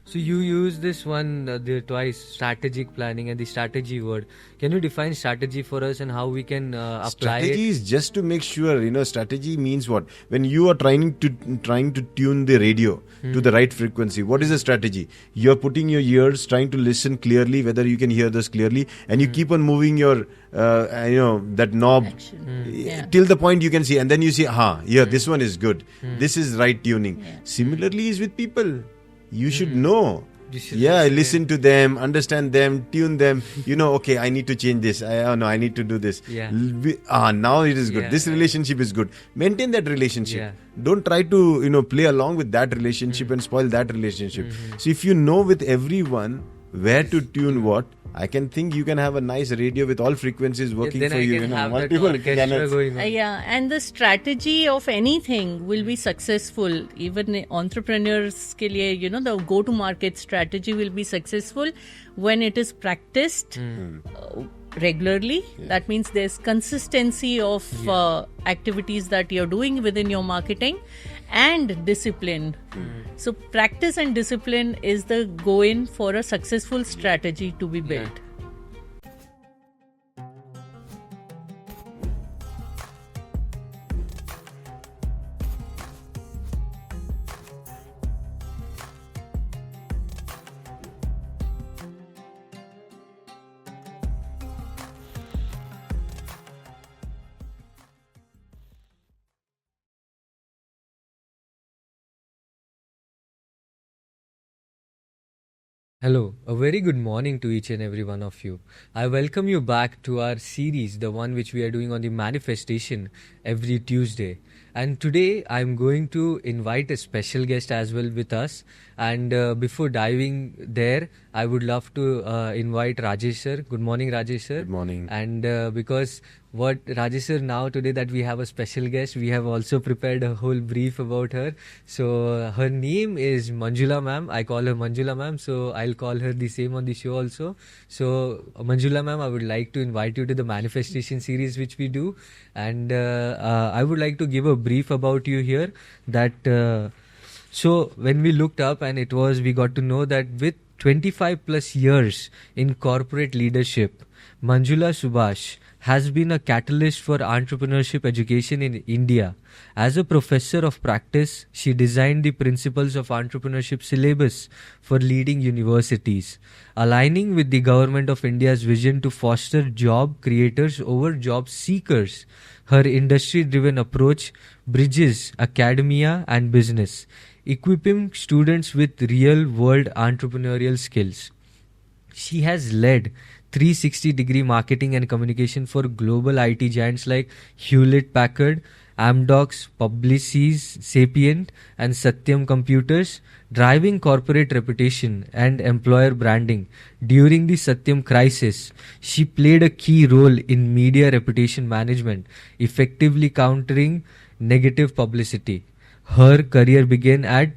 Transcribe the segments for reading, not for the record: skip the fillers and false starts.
So you use this one the twice, strategic planning and the strategy word. Can you define strategy for us and how we can apply Strategy it? is just to make sure, strategy means what? When you are trying to tune the radio to the right frequency, what is the strategy? You're putting your ears, trying to listen clearly, whether you can hear this clearly, and you keep on moving your, that knob till the point you can see, and then you see, this one is good. This is right tuning. Similarly is with people. You should know. Listen to them, understand them, tune them. Okay, I need to change this. I need to do this. Now it is good. This relationship is good. Maintain that relationship. Don't try to, play along with that relationship and spoil that relationship. So if you know with everyone where to tune what, I can think you can have a nice radio with all frequencies working for you. Then I can have that orchestra going on. And the strategy of anything will be successful. Even entrepreneurs ke liye, the go-to-market strategy will be successful when it is practiced regularly. That means there's consistency of activities that you're doing within your marketing and discipline. So practice and discipline is the go-in for a successful strategy to be built. Hello, a very good morning to each and every one of you. I welcome you back to our series, the one which we are doing on the manifestation every Tuesday. And today I'm going to invite a special guest as well with us. And before diving there, I would love to invite Rajesh sir. Good morning, Rajesh sir. Good morning. And because what Rajesh sir, now today that we have a special guest, we have also prepared a whole brief about her. So her name is Manjula ma'am. I call her Manjula ma'am, so I'll call her the same on the show also. So Manjula ma'am, I would like to invite you to the manifestation series which we do, and I would like to give a brief about you here. That so when we looked up, and we got to know that with 25 plus years in corporate leadership, Manjula Subhash has been a catalyst for entrepreneurship education in India. As a professor of practice, she designed the principles of entrepreneurship syllabus for leading universities, aligning with the Government of India's vision to foster job creators over job seekers. Her industry-driven approach bridges academia and business, equipping students with real-world entrepreneurial skills. She has led 360-degree marketing and communication for global IT giants like Hewlett-Packard, Amdocs, Publicis, Sapient, and Satyam Computers, driving corporate reputation and employer branding. During the Satyam crisis, she played a key role in media reputation management, effectively countering negative publicity. Her career began at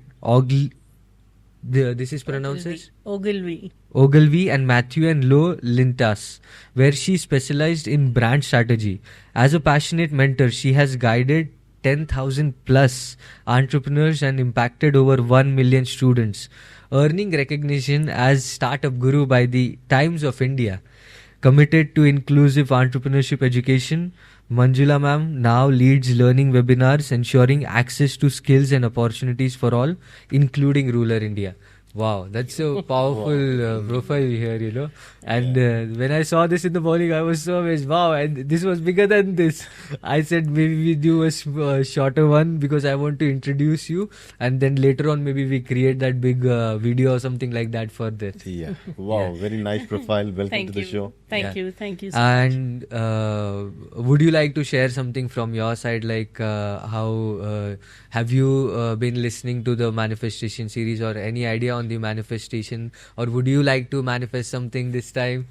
this is pronounced as Ogilvy and Matthew and Lowe Lintas, where she specialized in brand strategy. As a passionate mentor, she has guided 10,000 plus entrepreneurs and impacted over 1 million students, earning recognition as Startup Guru by the Times of India. Committed to inclusive entrepreneurship education, Manjula ma'am now leads learning webinars, ensuring access to skills and opportunities for all, including rural India. Wow, that's a powerful profile here, And when I saw this in the morning, I was so amazed. Wow, and this was bigger than this. I said maybe we do a shorter one because I want to introduce you, and then later on maybe we create that big video or something like that for this. Yeah. Wow, very nice profile. Welcome to the show. Thank you so much. And would you like to share something from your side, like how have you been listening to the manifestation series, or any idea on the manifestation, or would you like to manifest something this time?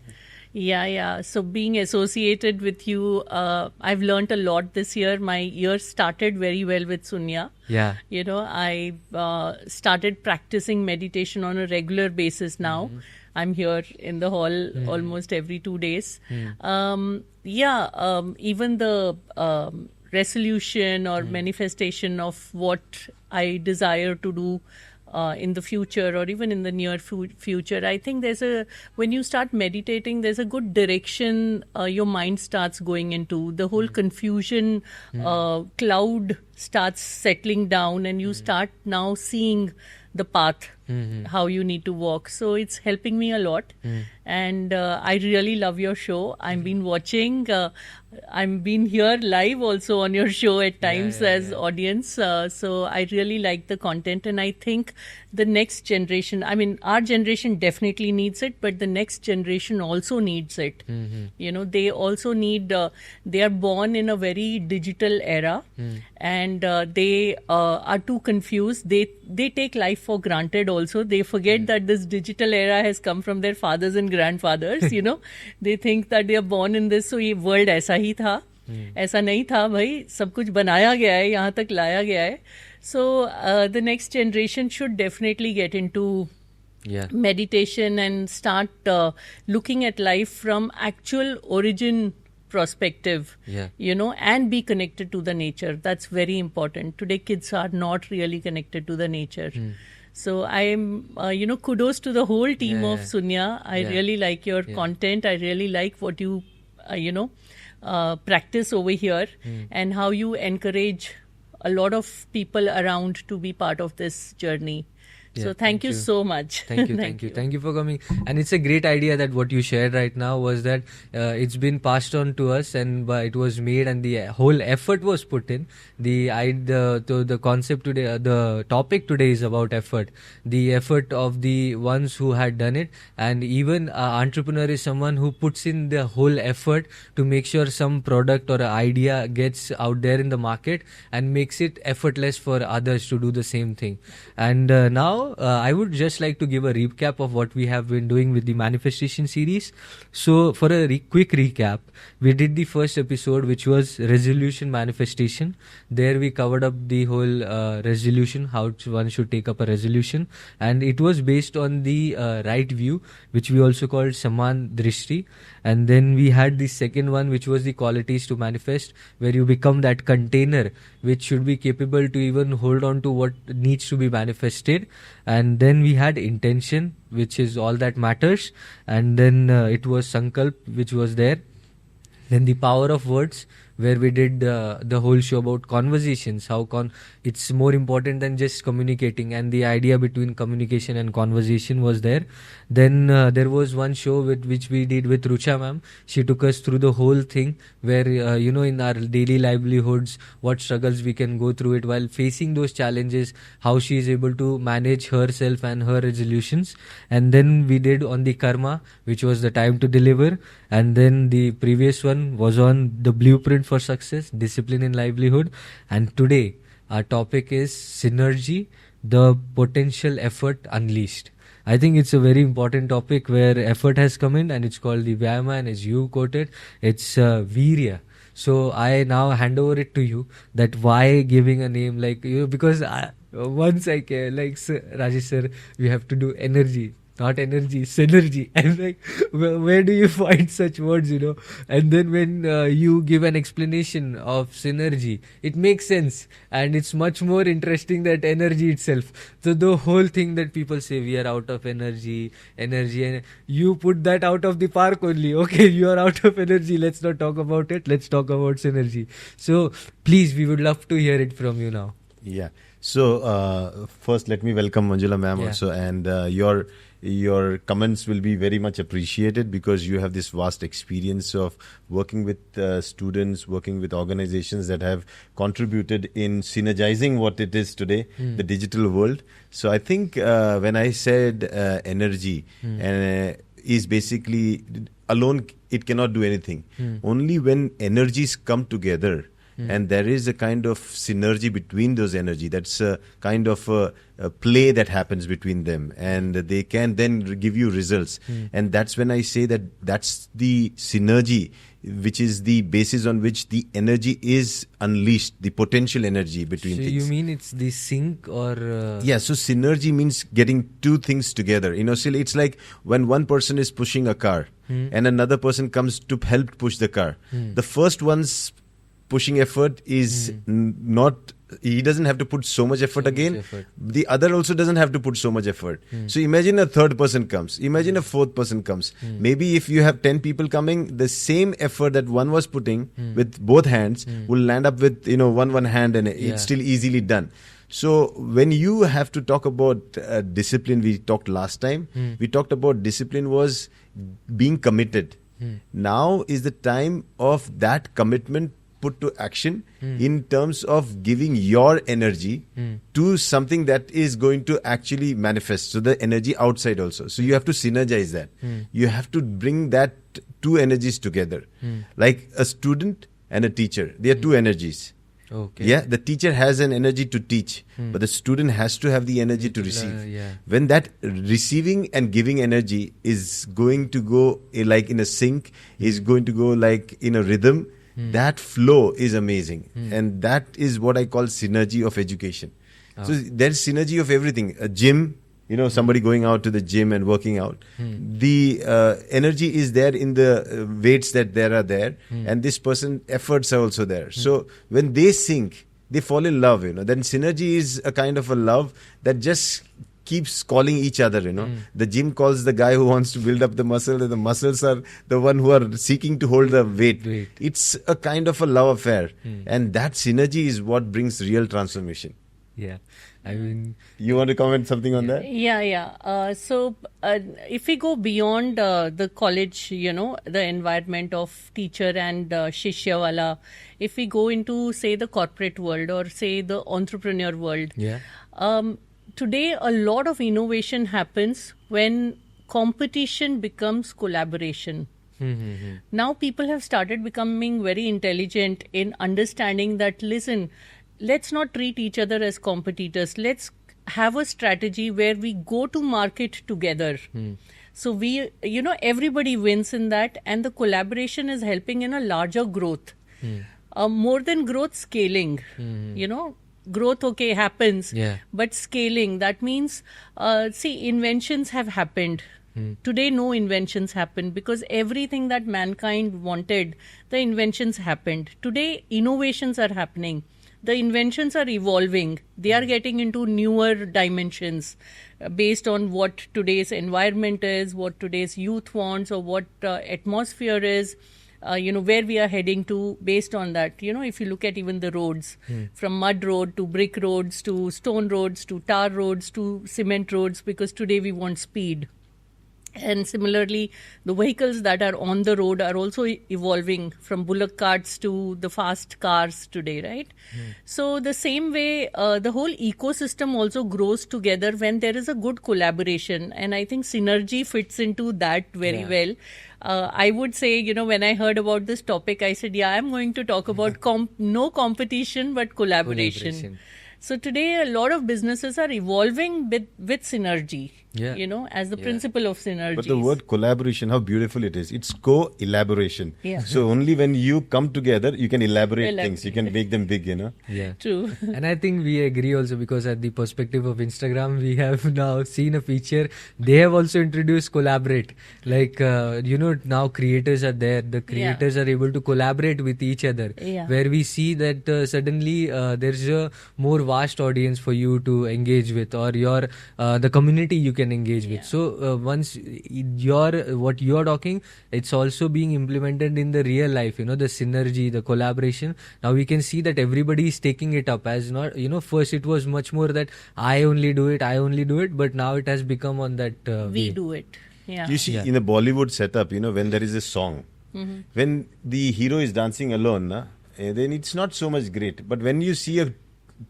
Yeah. So being associated with you, I've learned a lot this year. My year started very well with Sunya. Yeah. I started practicing meditation on a regular basis now. I'm here in the hall almost every 2 days. Even the resolution or manifestation of what I desire to do in the future or even in the near future. I think when you start meditating, there's a good direction your mind starts going into. The whole confusion cloud starts settling down, and you start now seeing the path, how you need to walk. So it's helping me a lot. And I really love your show. I've been watching. I've been here live also on your show at times as audience. So I really like the content, and I think the next generation, I mean, our generation definitely needs it, but the next generation also needs it. You know, they also need, they are born in a very digital era, and they are too confused. They take life for granted also. They forget that this digital era has come from their fathers and grandfathers, you know. They think that they are born in this, so ये world ऐसा ही था, ऐसा नहीं था भाई, सब कुछ बनाया गया है, यहाँ तक लाया गया है. So the next generation should definitely get into meditation and start looking at life from actual origin perspective, you know, and be connected to the nature. That's very important. Today kids are not really connected to the nature. So I am, you know, kudos to the whole team of Sunya. I really like your content. I really like what you, you know, practice over here, and how you encourage a lot of people around to be part of this journey. So thank you so much. Thank you for coming. And it's a great idea that what you shared right now was that it's been passed on to us, and it was made, and the whole effort was put in. The concept today, the topic today is about effort. The effort of the ones who had done it, and even an entrepreneur is someone who puts in the whole effort to make sure some product or an idea gets out there in the market and makes it effortless for others to do the same thing. And now I would just like to give a recap of what we have been doing with the manifestation series. So for a quick recap, we did the first episode, which was resolution manifestation. There we covered up the whole resolution, how one should take up a resolution, and it was based on the right view, which we also called Saman Drishti. And then we had the second one, which was the qualities to manifest, where you become that container which should be capable to even hold on to what needs to be manifested. And then we had intention, which is all that matters. And then it was Sankalp, which was there. Then the power of words, where we did the whole show about conversations, how it's more important than just communicating, and the idea between communication and conversation was there. Then there was one show which we did with Rucha ma'am. She took us through the whole thing, where you know, in our daily livelihoods, what struggles we can go through it while facing those challenges, how she is able to manage herself and her resolutions. And then we did on the karma, which was the time to deliver. And then the previous one was on the blueprint for success, discipline in livelihood. And today our topic is synergy, the potential effort unleashed. I think it's a very important topic where effort has come in, and it's called the Vyama, and as you quoted, it's Virya. So I now hand over it to you, that why giving a name like you, because once I care, like Rajesh sir, we have to do energy. Not energy, synergy. And like, where do you find such words, you know? And then when you give an explanation of synergy, it makes sense. And it's much more interesting than energy itself. So the whole thing that people say, we are out of energy, and you put that out of the park only. Okay, you are out of energy. Let's not talk about it. Let's talk about synergy. So please, we would love to hear it from you now. Yeah. So first, let me welcome Manjula ma'am also, and your comments will be very much appreciated, because you have this vast experience of working with students, working with organizations that have contributed in synergizing what it is today, the digital world. So I think when I said energy is basically alone, it cannot do anything. Only when energies come together, and there is a kind of synergy between those energy. That's a kind of a play that happens between them, and they can then give you results. And that's when I say that that's the synergy, which is the basis on which the energy is unleashed, the potential energy between things. So you mean it's the sync or... Yeah, so synergy means getting two things together. You know, so it's like when one person is pushing a car and another person comes to help push the car. The first one's pushing effort is not he doesn't have to put so much effort again. effort. The other also doesn't have to put so much effort. So imagine a third person comes. Imagine a fourth person comes. Maybe if you have 10 people coming, the same effort that one was putting with both hands will land up with one hand, and it's still easily done. So when you have to talk about discipline, we talked last time. We talked about discipline was being committed. Now is the time of that commitment put to action in terms of giving your energy to something that is going to actually manifest. So the energy outside also. So you have to synergize that. You have to bring that two energies together. Like a student and a teacher. They are two energies. Okay. Yeah, the teacher has an energy to teach, but the student has to have the energy to receive. Yeah. When that receiving and giving energy is going to go like in a sync, is going to go like in a rhythm, that flow is amazing. And that is what I call synergy of education. So there's synergy of everything. A gym, somebody going out to the gym and working out. The energy is there in the weights that there are there. And this person efforts are also there. So when they sync, they fall in love, Then synergy is a kind of a love that just keeps calling each other, The gym calls the guy who wants to build up the muscle, and the muscles are the one who are seeking to hold the weight. It's a kind of a love affair. And that synergy is what brings real transformation. Yeah. I mean, you want to comment something on that? Yeah. So if we go beyond the college, the environment of teacher and shishya wala, if we go into, say, the corporate world or, say, the entrepreneur world, today a lot of innovation happens when competition becomes collaboration. Now people have started becoming very intelligent in understanding that, listen, let's not treat each other as competitors. Let's have a strategy where we go to market together. So we, everybody wins in that, and the collaboration is helping in a larger growth. More than growth, scaling. Growth, okay, happens, but scaling, that means, inventions have happened. Today, no inventions happen because everything that mankind wanted, the inventions happened. Today, innovations are happening. The inventions are evolving. They are getting into newer dimensions based on what today's environment is, what today's youth wants, or what atmosphere is, where we are heading to based on that. If you look at even the roads, from mud road to brick roads to stone roads to tar roads to cement roads, because today we want speed. And similarly, the vehicles that are on the road are also evolving from bullock carts to the fast cars today, right? So the same way, the whole ecosystem also grows together when there is a good collaboration. And I think synergy fits into that very well. I would say, when I heard about this topic, I said, I'm going to talk about no competition, but collaboration. So today, a lot of businesses are evolving with synergy, as the principle of synergy. But the word collaboration, how beautiful it is. It's co-elaboration. So only when you come together, you can elaborate things. You can make them big, Yeah. True. And I think we agree also, because at the perspective of Instagram, we have now seen a feature. They have also introduced collaborate. Like, now creators are there. The creators are able to collaborate with each other. Where we see that suddenly there's a more vast audience for you to engage with, or the community you can engage with. So once what you're talking, it's also being implemented in the real life, the synergy, the collaboration. Now we can see that everybody is taking it up as not, first it was much more that I only do it, but now it has become on that we way. do it. You see, in a Bollywood setup, when there is a song, when the hero is dancing alone, then it's not so much great. But when you see a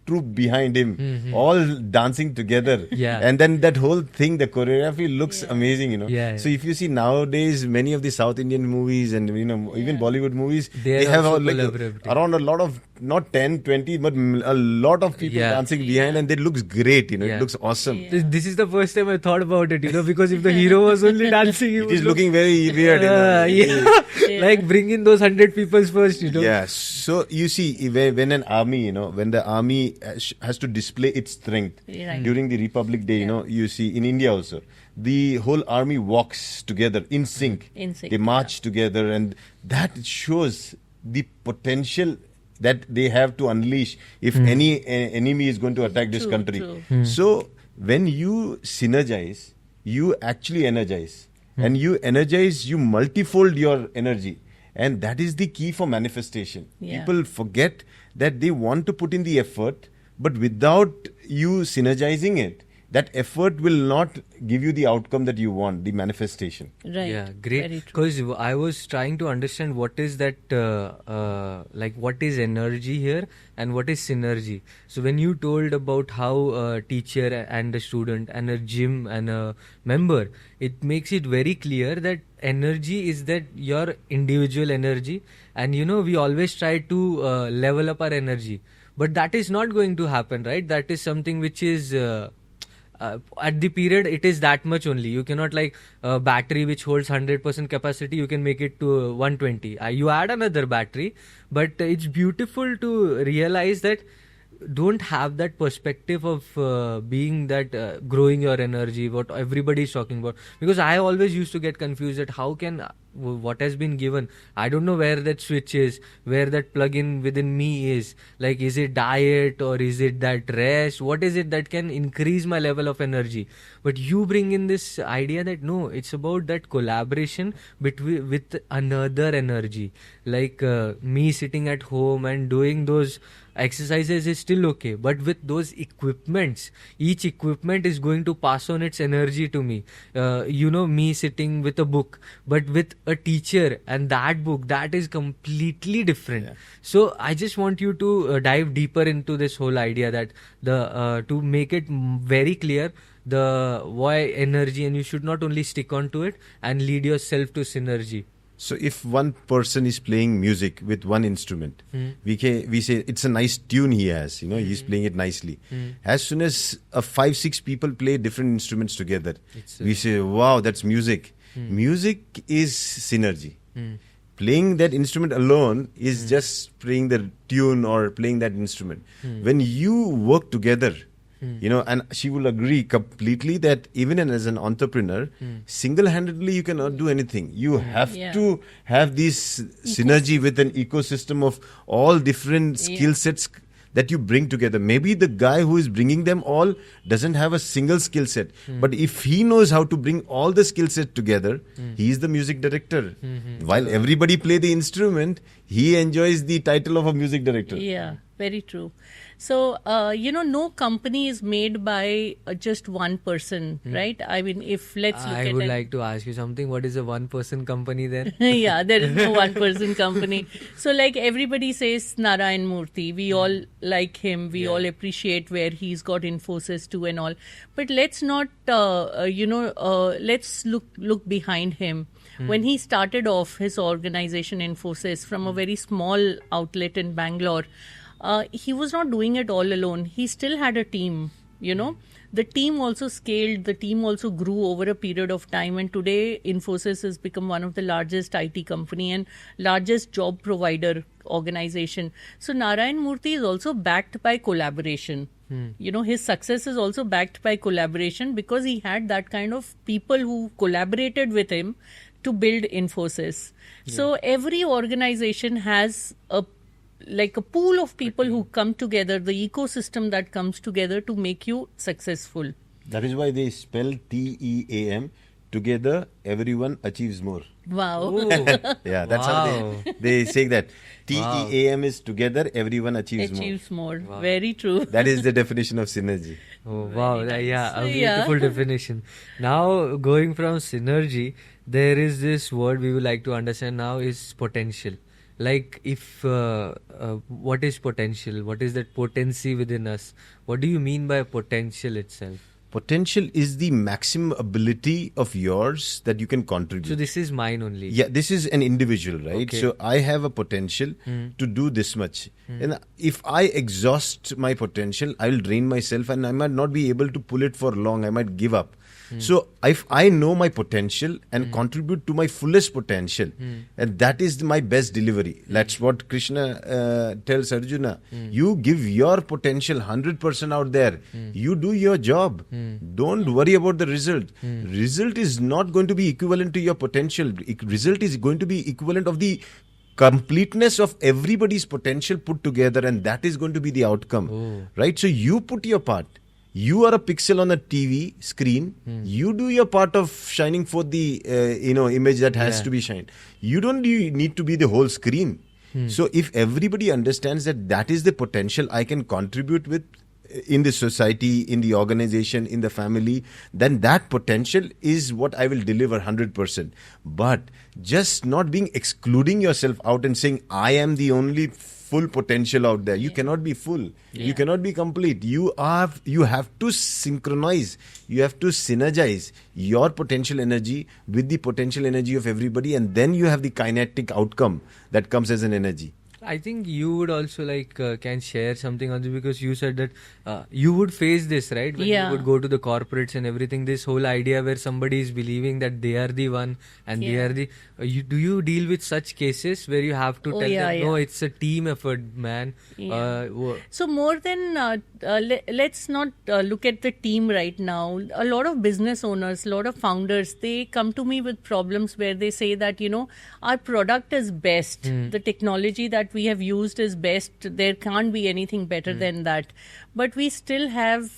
troupe behind him, all dancing together, and then that whole thing, the choreography looks amazing, So if you see nowadays, many of the South Indian movies and even Bollywood movies, they have around a lot of, not 10, 20, but a lot of people dancing behind, and it looks great, it looks awesome. This is the first time I thought about it, because if the hero was only dancing, it is looking very weird. Like bring in those 100 people first, Yeah, so you see, when an army, when the army has to display its strength during the Republic Day, you see in India also, the whole army walks together in sync. They march together, and that shows the potential that they have to unleash if any enemy is going to attack this True, country. true. So when you synergize, you actually energize. And you energize, you multifold your energy. And that is the key for manifestation. Yeah. People forget that they want to put in the effort, but without you synergizing it, that effort will not give you the outcome that you want, the manifestation. Right. Yeah, Very great. true. Because I was trying to understand what is that, like what is energy here and what is synergy. So when you told about how a teacher and a student and a gym and a member, it makes it very clear that energy is that your individual energy, and we always try to level up our energy, but that is not going to happen, right? That is something which is at the period it is that much only. You cannot, like a battery which holds 100% capacity, you can make it to 120. You add another battery, but it's beautiful to realize that don't have that perspective of being that growing your energy, what everybody is talking about. Because I always used to get confused that how can what has been given, I don't know where that switch is, where that plug-in within me is. Like, is it diet or is it that rest? What is it that can increase my level of energy? But you bring in this idea that no, it's about that collaboration between with another energy. Like me sitting at home and doing those exercises is still okay, but with those equipments, each equipment is going to pass on its energy to me. Me sitting with a book, but with a teacher and that book, that is completely different. Yeah. So I just want you to dive deeper into this whole idea that the to make it very clear the why energy, and you should not only stick on to it and lead yourself to synergy. So if one person is playing music with one instrument, we say it's a nice tune he has, he's playing it nicely. As soon as 5-6 people play different instruments together, we say, wow, that's music. Music is synergy. Playing that instrument alone is just playing the tune or playing that instrument. When you work together, and she will agree completely that even as an entrepreneur, single-handedly you cannot do anything. You have to have this synergy with an ecosystem of all different skill sets that you bring together. Maybe the guy who is bringing them all doesn't have a single skill set, but if he knows how to bring all the skill set together, he is the music director. While everybody play the instrument, he enjoys the title of a music director. Yeah, very true. So, no company is made by just one person, right? I mean, if let's look at I would like to ask you something. What is a one-person company then? Yeah, there is no one-person company. So, like everybody says Narayan Murthy, we all like him, we all appreciate where he's got Infosys to and all. But let's not, let's look behind him. When he started off his organization Infosys from a very small outlet in Bangalore, he was not doing it all alone. He still had a team, The team also scaled, the team also grew over a period of time, and today Infosys has become one of the largest IT company and largest job provider organization. So Narayan Murthy is also backed by collaboration. His success is also backed by collaboration because he had that kind of people who collaborated with him to build Infosys. So every organization has a pool of people who come together, the ecosystem that comes together to make you successful. That is why they spell TEAM. Together, everyone achieves more. Wow. Oh, Yeah, that's how they say that. TEAM is together, everyone achieves more. Wow. Very true. That is the definition of synergy. Oh, wow. Very nice. Yeah, a Yeah. beautiful definition. Now, going from synergy, there is this word we would like to understand now is potential. Like, if what is potential? What is that potency within us? What do you mean by potential itself? Potential is the maximum ability of yours that you can contribute. So this is mine only. Yeah, this is an individual, right? Okay. So I have a potential to do this much. And if I exhaust my potential, I will drain myself and I might not be able to pull it for long. I might give up. So if I know my potential and contribute to my fullest potential, and that is my best delivery. That's what Krishna tells Arjuna. You give your potential 100% out there. You do your job. Don't worry about the result. Result is not going to be equivalent to your potential. Result is going to be equivalent of the completeness of everybody's potential put together, and that is going to be the outcome, right? So you put your part. You are a pixel on a TV screen. You do your part of shining forth the image that has to be shined. You don't need to be the whole screen. So if everybody understands that is the potential I can contribute with in the society, in the organization, in the family, then that potential is what I will deliver 100%. But just not excluding yourself out and saying, I am the only full potential out there. You cannot be full. You cannot be complete. You have to synchronize. You have to synergize your potential energy with the potential energy of everybody, and then you have the kinetic outcome that comes as an energy. I think you would also can share something on this, because you said that you would face this, right? When you would go to the corporates and everything, this whole idea where somebody is believing that they are the one and they are the... do you deal with such cases where you have to tell them, no, it's a team effort, man? So more than... let's not look at the team right now. A lot of business owners, a lot of founders, they come to me with problems where they say that, our product is best. The technology that we have used is best. There can't be anything better than that. But we still have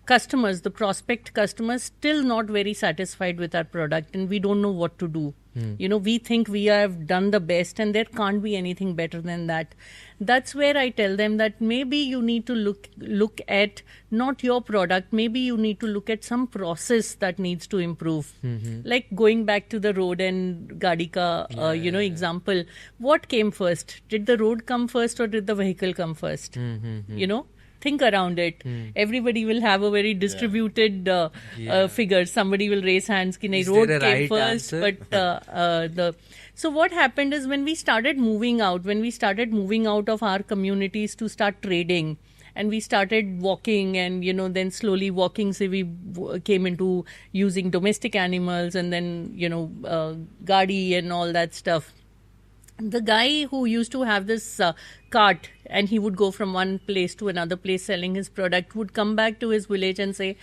customers, the prospect customers, still not very satisfied with our product, and we don't know what to do. We think we have done the best and there can't be anything better than that. That's where I tell them that maybe you need to look at not your product, maybe you need to look at some process that needs to improve. Like going back to the road and Gaadi ka, example. What came first? Did the road come first or did the vehicle come first? Think around it. Everybody will have a very distributed figure. Somebody will raise hands ki nahi, road came first, but so what happened is when we started moving out of our communities to start trading, and we started walking, and then slowly walking, so we came into using domestic animals, and then gaadi and all that stuff. The guy who used to have this cart, and he would go from one place to another place selling his product, would come back to his village and say,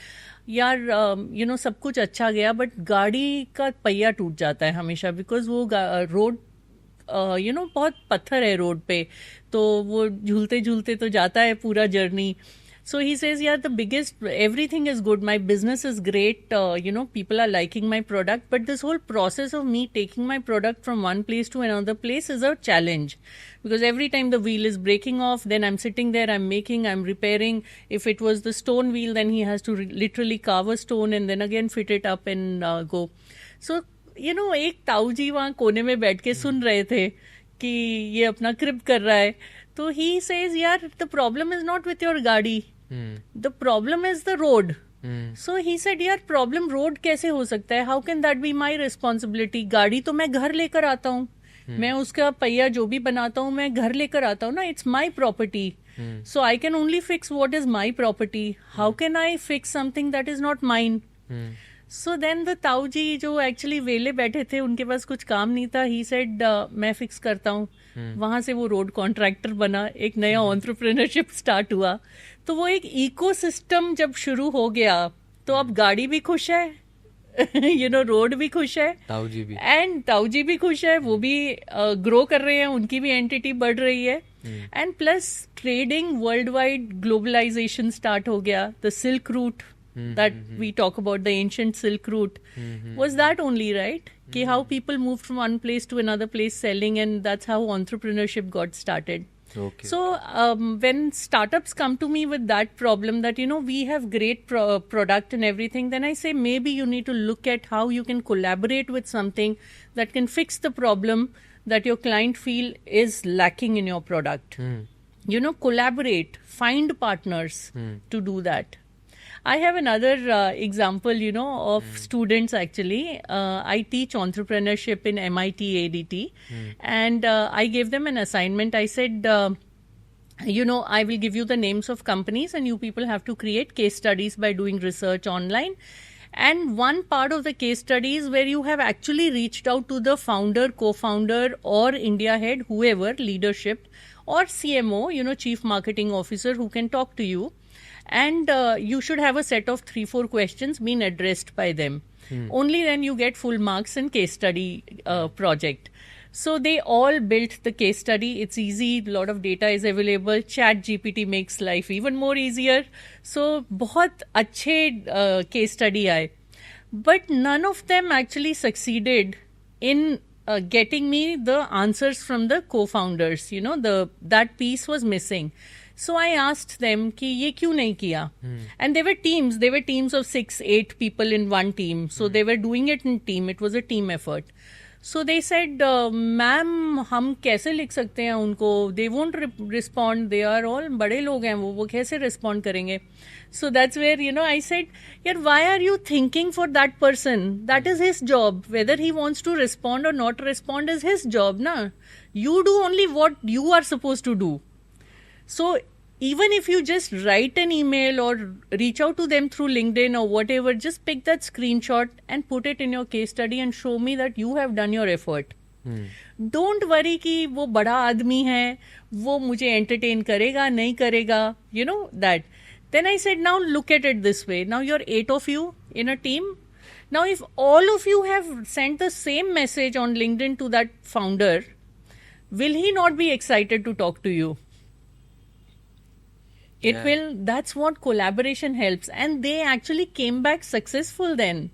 यार सब कुछ अच्छा गया, but गाड़ी का पहिया टूट जाता है हमेशा, बिकॉज वो रोड बहुत पत्थर है रोड पे, तो वो झूलते झूलते तो जाता है पूरा journey. So he says, everything is good. My business is great. People are liking my product. But this whole process of me taking my product from one place to another place is a challenge. Because every time the wheel is breaking off, then I'm sitting there, I'm repairing. If it was the stone wheel, then he has to literally carve a stone and then again fit it up and go. So, एक ताऊजी वहाँ कोने में बैठ के सुन रहे थे कि ये अपना क्रिप कर रहा है. So he says, the problem is not with your gaadi. The problem is the road. So he said, problem road कैसे हो सकता है? How can that be my responsibility? गाड़ी तो मैं घर लेकर आता हूँ. मैं उसका पहिया जो भी बनाता हूँ, मैं घर लेकर आता हूँ ना. It's my property. So I can only fix what is my property. How can I fix something that is not mine? So then the ताऊजी जो एक्चुअली वेले बैठे थे, उनके पास कुछ काम नहीं था. He said, मैं फिक्स करता हूँ. वहां से वो रोड कॉन्ट्रैक्टर बना, एक नया एंटरप्रेन्योरशिप स्टार्ट हुआ. तो वो एक इकोसिस्टम जब शुरू हो गया, तो अब गाड़ी भी खुश है, रोड भी खुश है, ताऊजी भी खुश है, वो भी ग्रो कर रहे हैं, उनकी भी एंटिटी बढ़ रही है. And plus trading world wide, globalisation start हो गया. The silk route that we talk about, the ancient Silk Route, was that only, right? How people moved from one place to another place selling, and that's how entrepreneurship got started. Okay. So when startups come to me with that problem that, we have great product and everything, then I say maybe you need to look at how you can collaborate with something that can fix the problem that your client feel is lacking in your product. Collaborate, find partners to do that. I have another example, of students actually. I teach entrepreneurship in MIT ADT, and I gave them an assignment. I said, I will give you the names of companies, and you people have to create case studies by doing research online. And one part of the case study is where you have actually reached out to the founder, co-founder, or India head, whoever, leadership, or CMO, Chief Marketing Officer, who can talk to you. And you should have a set of 3-4 questions being addressed by them. Only then you get full marks in case study project. So they all built the case study. It's easy. A lot of data is available. Chat GPT makes life even more easier. So बहुत अच्छे case study आए. But none of them actually succeeded in getting me the answers from the co-founders. You know, that piece was missing. So I asked them कि ये क्यों नहीं किया? And they were teams of 6-8 people in one team. So they were doing it in team. It was a team effort. So they said, ma'am, हम कैसे लिख सकते हैं उनको? They won't respond. They are all बड़े लोग हैं वो कैसे respond करेंगे? So that's where, you know, I said, yeah, why are you thinking for that person? That is his job. Whether he wants to respond or not respond is his job, na? You do only what you are supposed to do. So even if you just write an email or reach out to them through LinkedIn or whatever, just pick that screenshot and put it in your case study and show me that you have done your effort. Don't worry कि वो बड़ा आदमी है, वो मुझे entertain करेगा, नहीं करेगा, you know that. Then I said, now look at it this way. Now you're 8 of you in a team. Now if all of you have sent the same message on LinkedIn to that founder, will he not be excited to talk to you? It will. That's what collaboration helps. And they actually came back successful then.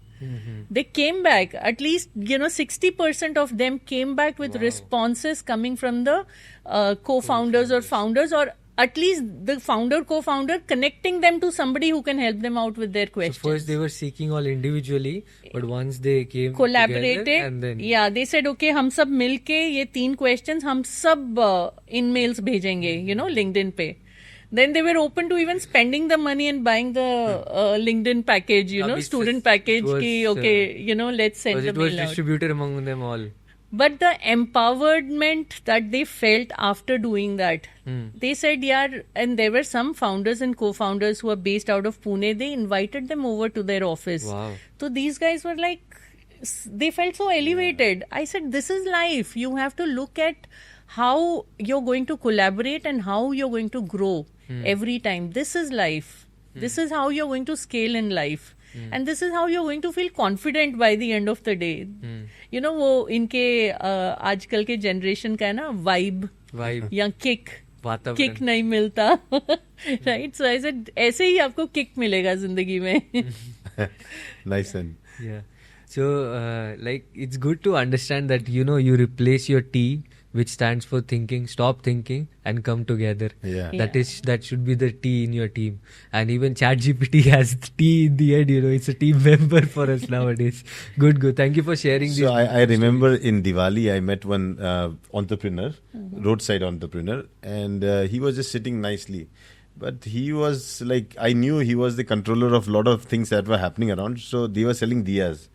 They came back. At least, you know, 60% of them came back with responses coming from the co-founders or founders, or at least the co-founder connecting them to somebody who can help them out with their questions. So first they were seeking all individually, but once they came collaborated, together and then they said, okay, हम सब मिलके ये 3 questions हम सब in mails भेजेंगे, you know, LinkedIn पे. Then they were open to even spending the money and buying the LinkedIn package, you know, student package. Okay, you know, let's send the mail out. It was distributed among them all. But the empowerment that they felt after doing that, they said, yeah, and there were some founders and co-founders who are based out of Pune. They invited them over to their office. Wow. So these guys were like, they felt so elevated. I said, this is life. You have to look at how you're going to collaborate and how you're going to grow every time. This is life. This is how you're going to scale in life. And this is how you're going to feel confident by the end of the day. You know, वो इनके आजकल के generation का है ना vibe या kick नहीं मिलता. Right? So I said, ऐसे ही आपको kick मिलेगा जिंदगी में. Nice one. Yeah. So, like, it's good to understand that, you know, you replace your T, which stands for thinking, stop thinking and come together. Yeah. That should be the T in your team. And even ChatGPT has the T in the end, you know, it's a team member for us nowadays. Good. Thank you for sharing this. So I remember in Diwali, I met one entrepreneur, roadside entrepreneur, and he was just sitting nicely. But he was like, I knew he was the controller of a lot of things that were happening around. So they were selling diyas.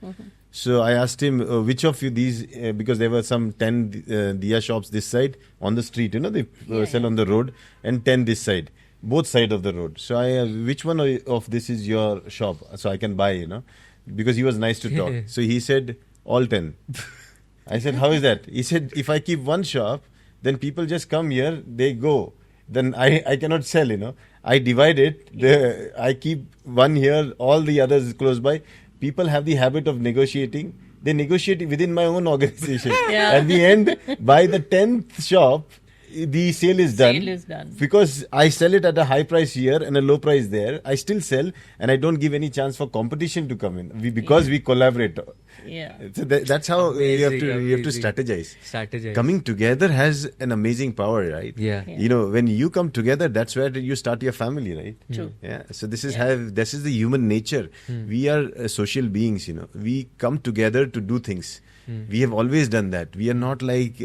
So I asked him, which of you these, because there were some 10 diya shops this side on the street, you know, they sell on the road, and 10 this side, both side of the road. So I, which one of this is your shop? So I can buy, you know, because he was nice to talk. So he said, all 10. I said, how is that? He said, if I keep one shop, then people just come here, they go. Then I cannot sell, you know. I divide it. I keep one here, all the others close by. People have the habit of negotiating. They negotiate within my own organization. At the end, by the 10th shop, the sale is done. Because I sell it at a high price here and a low price there. I still sell and I don't give any chance for competition to come in because we collaborate. Yeah. So that's how you have to strategize. Coming together has an amazing power, right? Yeah. You know, when you come together, that's where you start your family, right? True. Yeah. So this is this is the human nature. We are social beings, you know. We come together to do things. We have always done that. We are not like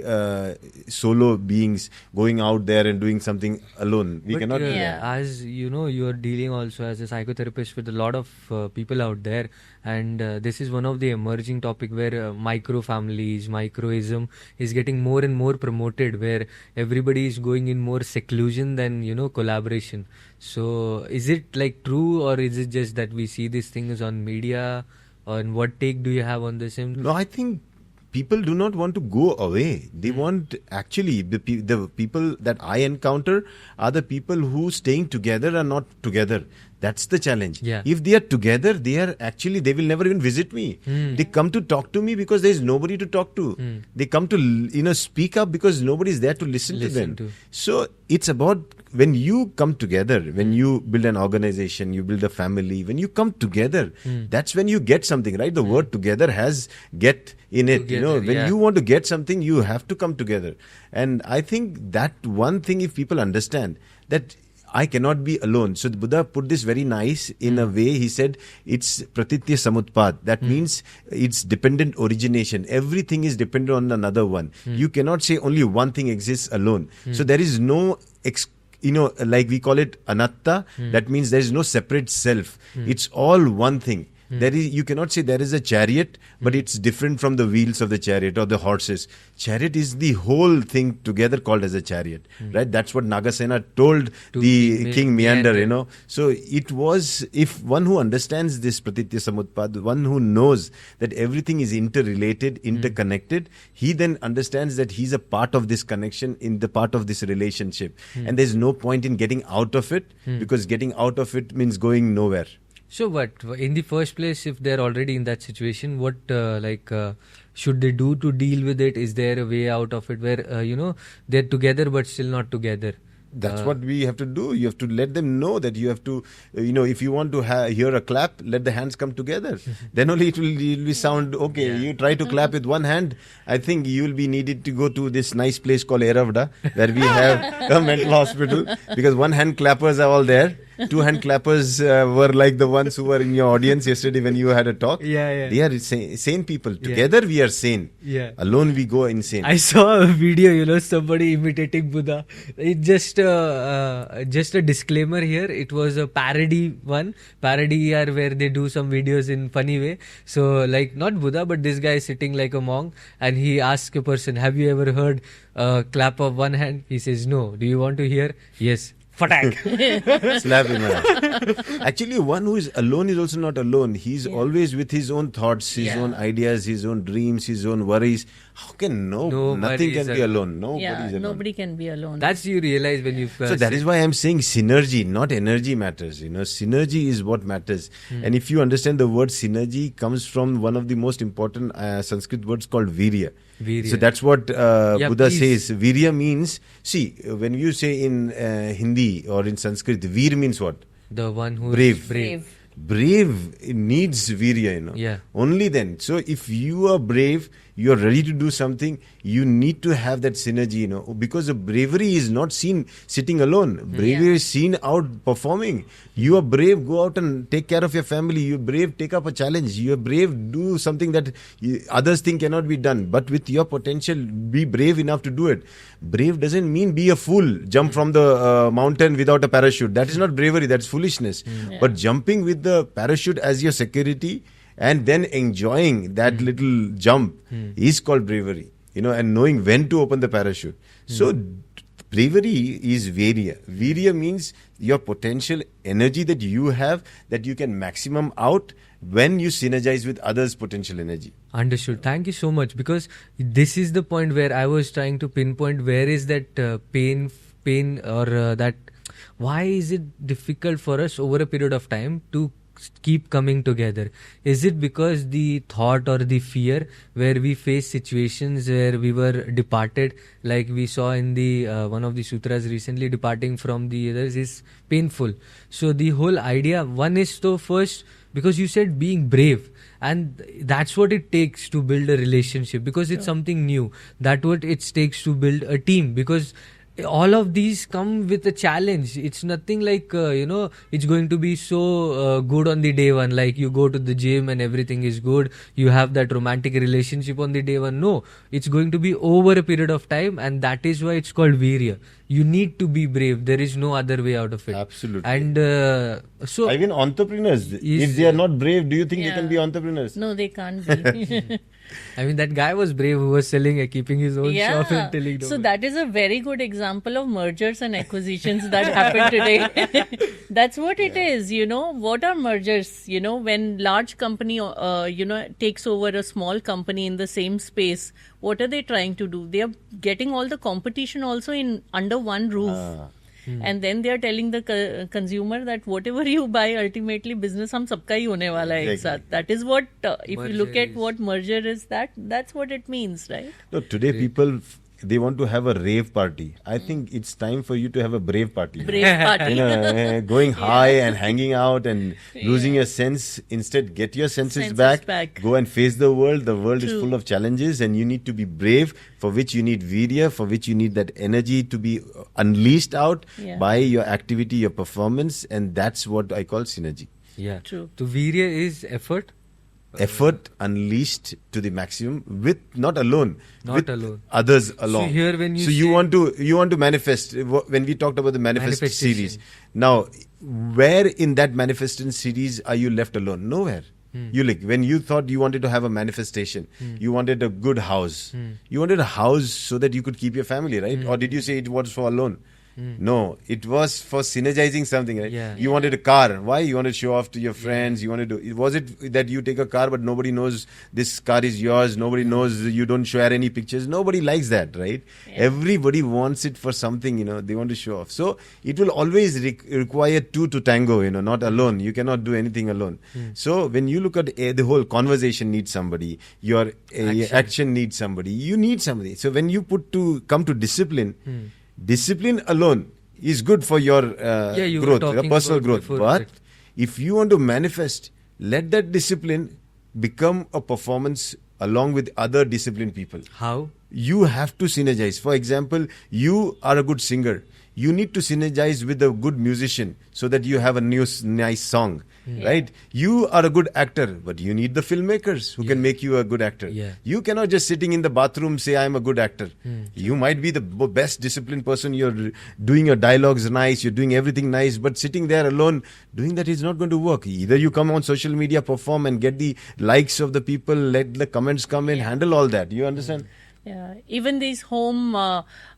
solo beings going out there and doing something alone. We cannot do that. As you know, you are dealing also as a psychotherapist with a lot of people out there, and this is one of the emerging topic where micro families, microism is getting more and more promoted, where everybody is going in more seclusion than, you know, collaboration. So is it like true, or is it just that we see these things on media? And what take do you have on this? No, I think people do not want to go away. They want, actually, the people that I encounter are the people who staying together are not together. That's the challenge. Yeah. If they are together, they will never even visit me. They come to talk to me because there is nobody to talk to. They come to, speak up because nobody is there to listen to them. So it's about when you come together, when you build an organization, you build a family, when you come together, that's when you get something, right? The word together has get in it. Together, When you want to get something, you have to come together. And I think that one thing, if people understand that I cannot be alone. So the Buddha put this very nice in a way. He said it's pratitya samutpad. That means it's dependent origination. Everything is dependent on another one. You cannot say only one thing exists alone. So there is no like we call it anatta. That means there is no separate self. It's all one thing. You cannot say there is a chariot, but it's different from the wheels of the chariot or the horses. Chariot is the whole thing together called as a chariot, right? That's what Nagasena told the King Meander, So it was, if one who understands this Pratitya Samutpad, one who knows that everything is interrelated, interconnected, he then understands that he's a part of this connection, in the part of this relationship. And there's no point in getting out of it, because getting out of it means going nowhere. So what, in the first place, if they're already in that situation, what should they do to deal with it? Is there a way out of it where, they're together but still not together? That's what we have to do. You have to let them know that you have to, if you want to hear a clap, let the hands come together. Then only it will be sound okay. Yeah. You try to clap with one hand, I think you will be needed to go to this nice place called Eravda, where we have a mental hospital, because one hand clappers are all there. Two hand clappers were like the ones who were in your audience yesterday when you had a talk. Yeah. They are sane people. Together we are sane. Yeah. Alone we go insane. I saw a video, somebody imitating Buddha. It just a disclaimer here. It was a parody where they do some videos in funny way. So like not Buddha, but this guy is sitting like a monk, and he asks a person, "Have you ever heard clap of one hand?" He says, "No. Do you want to hear?" "Yes." Fatak. Slap him. Actually, one who is alone is also not alone. He's always with his own thoughts, his own ideas, his own dreams, his own worries. How can nothing can be alone? Nobody's alone. Nobody can be alone. That's you realize when you first. So that is why I'm saying synergy, not energy matters. Synergy is what matters. And if you understand the word synergy comes from one of the most important Sanskrit words called virya. So that's what Buddha says. Virya means, when you say in Hindi or in Sanskrit, Veer means what? The one who brave. is brave. Brave needs virya, Yeah. Only then. So if you are brave, you are ready to do something, you need to have that synergy, because the bravery is not seen sitting alone. Bravery is seen out performing. You are brave, go out and take care of your family. You are brave, take up a challenge. You are brave, do something that others think cannot be done. But with your potential, be brave enough to do it. Brave doesn't mean be a fool, jump from the mountain without a parachute. That is not bravery, that's foolishness. But jumping with the parachute as your security, and then enjoying that little jump is called bravery, and knowing when to open the parachute. So bravery is virya. Virya means your potential energy that you have, that you can maximum out when you synergize with others' potential energy. Understood. Thank you so much, because this is the point where I was trying to pinpoint where is that pain or that why is it difficult for us over a period of time to keep coming together? Is it because the thought or the fear where we face situations where we were departed, like we saw in the one of the sutras recently, departing from the others is painful. So the whole idea, one is so first, because you said being brave, and that's what it takes to build a relationship, because it's something new. That's what it takes to build a team, because all of these come with a challenge. It's nothing like, it's going to be so good on the day one, like you go to the gym and everything is good, you have that romantic relationship on the day one. No, it's going to be over a period of time, and that is why it's called virya. You need to be brave. There is no other way out of it. Absolutely. And so even entrepreneurs, if they are not brave, do you think they can be entrepreneurs? No, they can't be. I mean, that guy was brave who was selling, keeping his own shop and telling. So that is a very good example of mergers and acquisitions that happen today. That's what it is. What are mergers? When large company, takes over a small company in the same space, what are they trying to do? They are getting all the competition also in under one roof. and then they are telling the consumer that whatever you buy, ultimately business हम सबका ही होने वाला है एक साथ. That is what if you look at what merger is, that's what it means, right? No, today people they want to have a rave party. I think it's time for you to have a brave party. Brave party. Going high and hanging out and losing your sense. Instead, get your senses back. Go and face the world. The world is full of challenges, and you need to be brave. For which you need virya. For which you need that energy to be unleashed out by your activity, your performance, and that's what I call synergy. Yeah, True. So virya is effort. Effort unleashed to the maximum, with not alone, with alone, others along. So here when you want to manifest. When we talked about the manifest series, now where in that manifestation series are you left alone? Nowhere. You when you thought you wanted to have a manifestation, you wanted a good house. You wanted a house so that you could keep your family, right? Or did you say it was for alone? No, it was for synergizing something, right? Yeah. You wanted a car. Why? You wanted to show off to your friends. You wanted to. Was it that you take a car but nobody knows this car is yours? Nobody knows, you don't share any pictures. Nobody likes that, right? Yeah. Everybody wants it for something, they want to show off. So it will always require two to tango, not alone. You cannot do anything alone. So when you look at the whole conversation needs somebody, your action needs somebody, you need somebody. So when you come to discipline, discipline alone is good for your growth, your personal growth. But if you want to manifest, let that discipline become a performance along with other disciplined people. How? You have to synergize. For example, you are a good singer. You need to synergize with a good musician so that you have a nice song, right? You are a good actor, but you need the filmmakers who can make you a good actor. Yeah. You cannot just sitting in the bathroom say, I'm a good actor. You might be the best disciplined person. You're doing your dialogues nice. You're doing everything nice. But sitting there alone, doing that is not going to work. Either you come on social media, perform and get the likes of the people, let the comments come in, handle all that. You understand? Yeah, even these home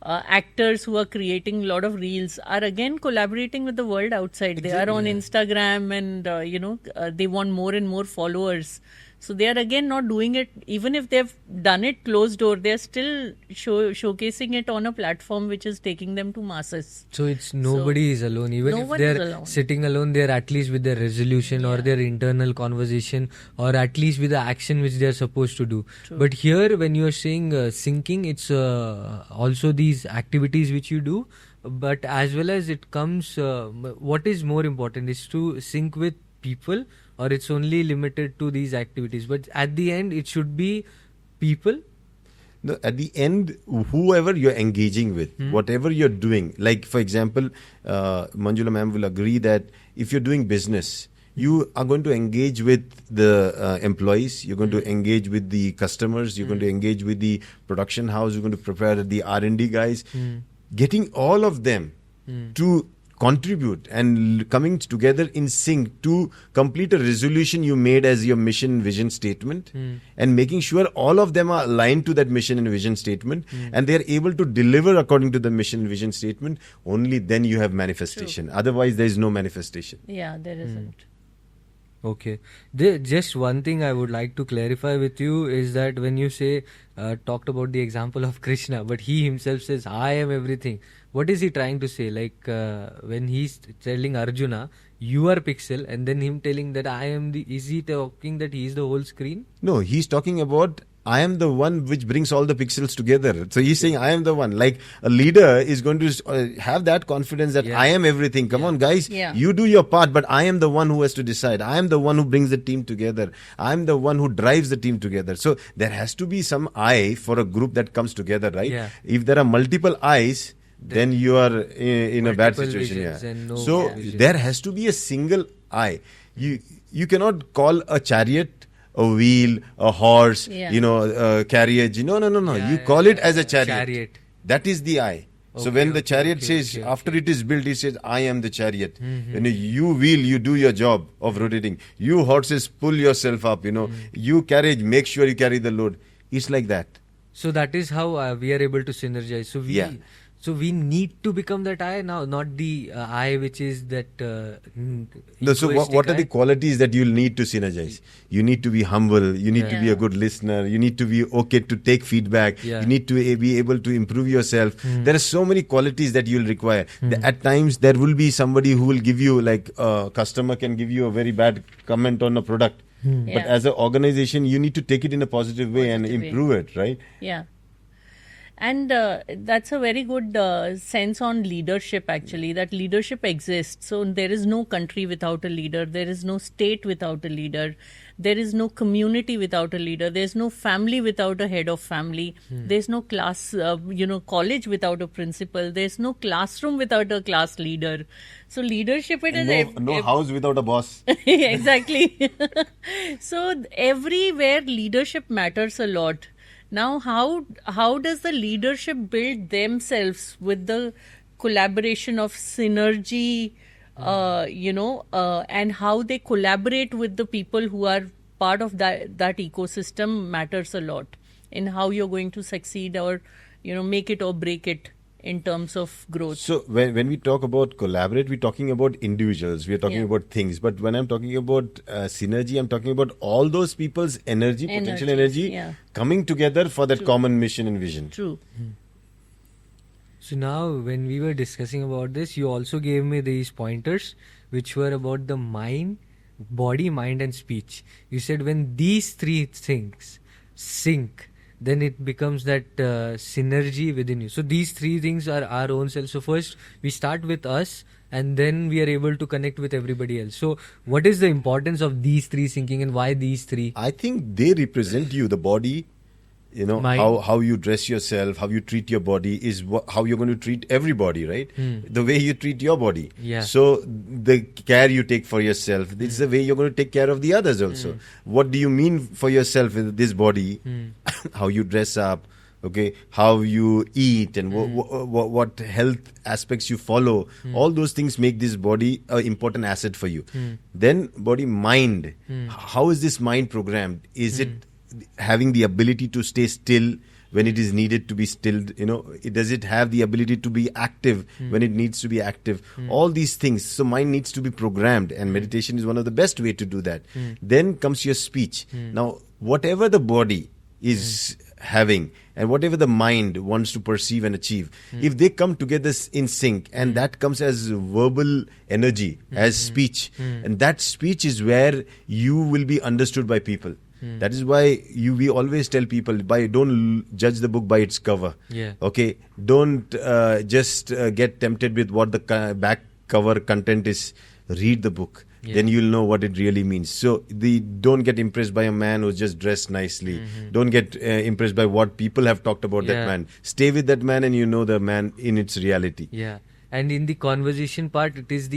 actors who are creating a lot of reels are again collaborating with the world outside. They are on Instagram and, they want more and more followers. So they are again not doing it, even if they've done it closed door, they are still showcasing it on a platform which is taking them to masses. So it's nobody is alone. Even if they're sitting alone, they're at least with their resolution or their internal conversation or at least with the action which they're supposed to do. True. But here when you're saying syncing, it's also these activities which you do, but as well as it comes, what is more important is to sync with people, or it's only limited to these activities, but at the end it should be people. No, at the end, whoever you're engaging with, whatever you're doing, like for example, Manjula ma'am will agree that if you're doing business, you are going to engage with the employees, you're going to engage with the customers, you're going to engage with the production house, you're going to prepare the R&D guys, getting all of them to contribute and coming together in sync to complete a resolution you made as your mission vision statement and making sure all of them are aligned to that mission and vision statement and they are able to deliver according to the mission vision statement. Only then you have manifestation. True. Otherwise there is no manifestation. Yeah, there isn't. Okay. Just one thing I would like to clarify with you is that when you say, talked about the example of Krishna, but he himself says, I am everything. What is he trying to say? Like when he's telling Arjuna, you are pixel, and then him telling that I am is he talking that he is the whole screen? No, he's talking about I am the one which brings all the pixels together. So he's saying I am the one. Like a leader is going to have that confidence that I am everything. Come on guys, you do your part, but I am the one who has to decide. I am the one who brings the team together. I am the one who drives the team together. So there has to be some I for a group that comes together, right? Yeah. If there are multiple I's, then you are in a bad situation. So there has to be a single I. You cannot call a chariot a wheel, a horse, a carriage. No. You call it as a chariot. That is the I. Okay, so when the chariot says, after it is built, it says, I am the chariot. When you wheel, you do your job of rotating. You horses, pull yourself up, You carriage, make sure you carry the load. It's like that. So that is how we are able to synergize. So we need to become that I now, not the I which is that. No, so what are the qualities that you'll need to synergize? You need to be humble. You need to be a good listener. You need to be okay to take feedback. Yeah. You need to be able to improve yourself. There are so many qualities that you'll require. At times, there will be somebody who will give you, like a customer can give you a very bad comment on a product. But as an organization, you need to take it in a positive way and improve it, right? Yeah. And that's a very good sense on leadership, actually, that leadership exists. So there is no country without a leader. There is no state without a leader. There is no community without a leader. There's no family without a head of family. There's no class, college without a principal. There's no classroom without a class leader. So leadership, it is... No house without a boss. Exactly. So everywhere leadership matters a lot. Now, how does the leadership build themselves with the collaboration of synergy, and how they collaborate with the people who are part of that ecosystem matters a lot in how you're going to succeed or, make it or break it in terms of growth. So when we talk about collaborate, we're talking about individuals, we're talking about things. But when I'm talking about synergy, I'm talking about all those people's potential energy coming together for that common mission and vision. True. So now when we were discussing about this, you also gave me these pointers which were about the mind, body, mind and speech. You said when these three things sync, then it becomes that synergy within you. So these three things are our own self. So first we start with us and then we are able to connect with everybody else. So what is the importance of these three syncing and why these three? I think they represent you, the body, how you dress yourself, how you treat your body is how you're going to treat everybody, right? The way you treat your body. Yeah. So the care you take for yourself, it's the way you're going to take care of the others also. What do you mean for yourself with this body? How you dress up, okay, how you eat and what health aspects you follow. All those things make this body an important asset for you. Then body, mind. How is this mind programmed? Is it having the ability to stay still when it is needed to be stilled? Does it have the ability to be active when it needs to be active? All these things. So mind needs to be programmed, and meditation is one of the best way to do that. Then comes your speech. Now, whatever the body is having and whatever the mind wants to perceive and achieve, if they come together in sync, and that comes as verbal energy, as speech, and that speech is where you will be understood by people. That is why we always tell people, don't judge the book by its cover. Yeah. Okay, don't just get tempted with what the back cover content is. Read the book. Yeah. Then you'll know what it really means. So don't get impressed by a man who's just dressed nicely. Don't get impressed by what people have talked about that man. Stay with that man and you know the man in its reality. Yeah. And in the conversation part, it is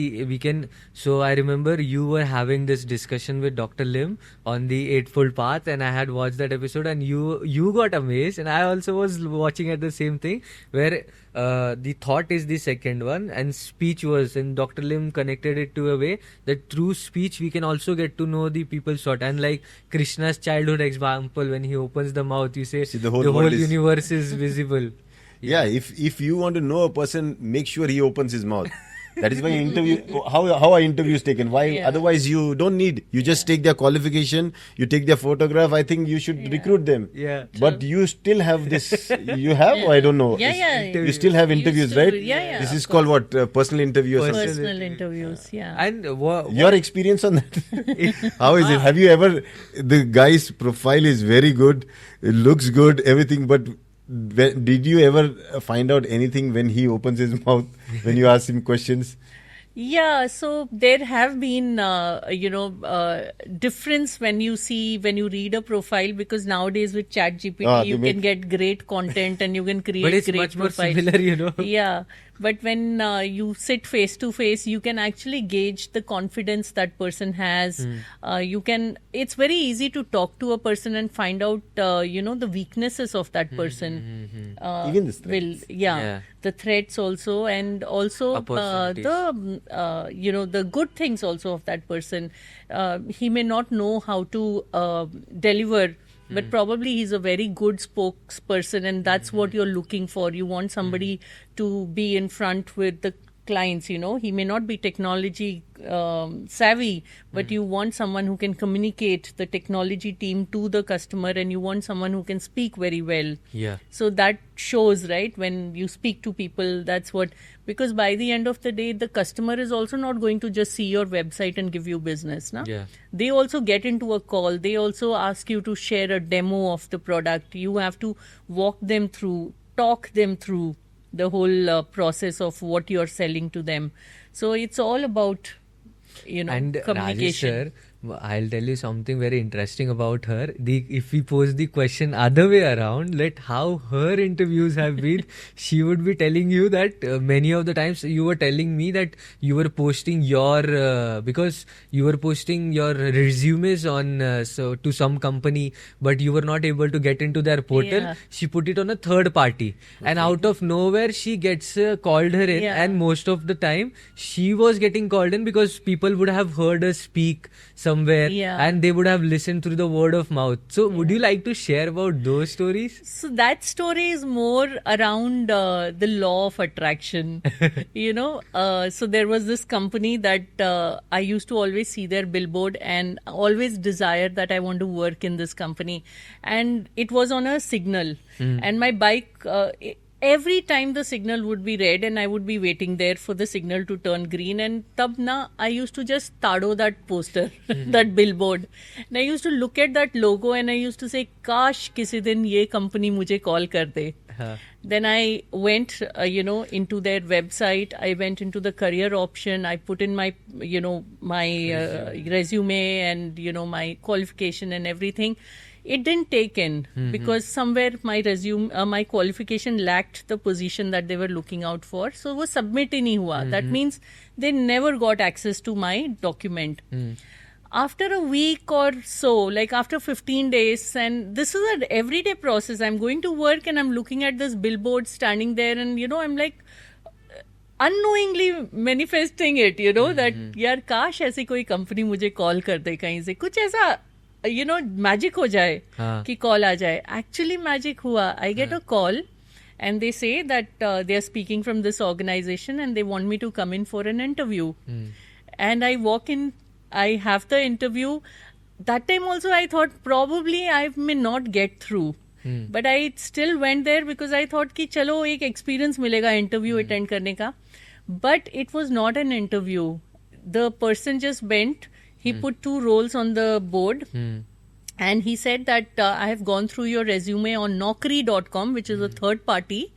so I remember you were having this discussion with Dr. Lim on the Eightfold Path, and I had watched that episode, and you got amazed, and I also was watching at the same thing, where the thought is the second one, and speech was, and Dr. Lim connected it to a way that through speech we can also get to know the people's thought. And like Krishna's childhood example, when he opens the mouth, you say the whole universe is visible. Yeah, if you want to know a person, make sure he opens his mouth. That is why how are interviews taken? Why? Yeah. Otherwise, you don't need. You just take their qualification, you take their photograph. I think you should recruit them. Yeah. But you still have this. You have? I don't know. Yeah. You still have interviews, right? Yeah. This is called what? Personal interview or something? Personal interviews, yeah. And Your experience on that? How is it? Have you ever? The guy's profile is very good. It looks good. Everything, but. Did you ever find out anything when he opens his mouth, when you ask him questions? Yeah, so there have been, difference when you read a profile, because nowadays with ChatGPT you can get great content and you can create but it's great much profiles. more similar, Yeah, but when you sit face to face, you can actually gauge the confidence that person has. It's very easy to talk to a person and find out, the weaknesses of that person. Even the threats. The threats also, and also the good things also of that person. He may not know how to deliver but probably he's a very good spokesperson, and that's what you're looking for. You want somebody to be in front with the clients. He may not be technology savvy, but you want someone who can communicate the technology team to the customer, and you want someone who can speak very well. Yeah. So that shows, right, when you speak to people. That's what, because by the end of the day, the customer is also not going to just see your website and give you business. Na? Yeah. They also get into a call. They also ask you to share a demo of the product. You have to walk them through, talk them through the whole process of what you're selling to them. So it's all about, And communication. Rajesh sir, I'll tell you something very interesting about her. If we pose the question other way around, let how her interviews have been, she would be telling you that many of the times you were telling me that you were posting because you were posting your resumes on to some company, but you were not able to get into their portal. Yeah. She put it on a third party, and out of nowhere she gets called her in, Yeah. and most of the time she was getting called in because people would have heard her speak somewhere, Yeah. and they would have listened through the word of mouth. So would you like to share about those stories? So that story is more around the law of attraction. So there was this company that I used to always see their billboard and always desire that I want to work in this company. And it was on a signal. And my bike, every time the signal would be red and I would be waiting there for the signal to turn green, and tab na I used to just tado that poster, that billboard, and I used to look at that logo and I used to say, kash kisi din ye company mujhe call kar de. Then I went into their website. I went into the career option. I put in my resume and my qualification and everything. It didn't take in because somewhere my my qualification lacked the position that they were looking out for. So वो submit ही नहीं हुआ. That means they never got access to my document. After a week or so, like after 15 days, and this is an everyday process. I'm going to work and I'm looking at this billboard standing there, and I'm like unknowingly manifesting it, that यार काश ऐसी कोई company मुझे call कर दे कहीं से, कुछ ऐसा मैजिक हो जाए कि कॉल आ जाए. एक्चुअली मैजिक हुआ. I get a call and they say that they are speaking from this organization and they want me to come in for an interview. And I walk in, I have the interview. That time also I thought probably I may not get through. But I still went there because I thought कि चलो एक experience मिलेगा interview attend करने का. But it was not an interview. The person just went. He put 2 roles on the board. And he said that I have gone through your resume on Naukri.com, which is a third party.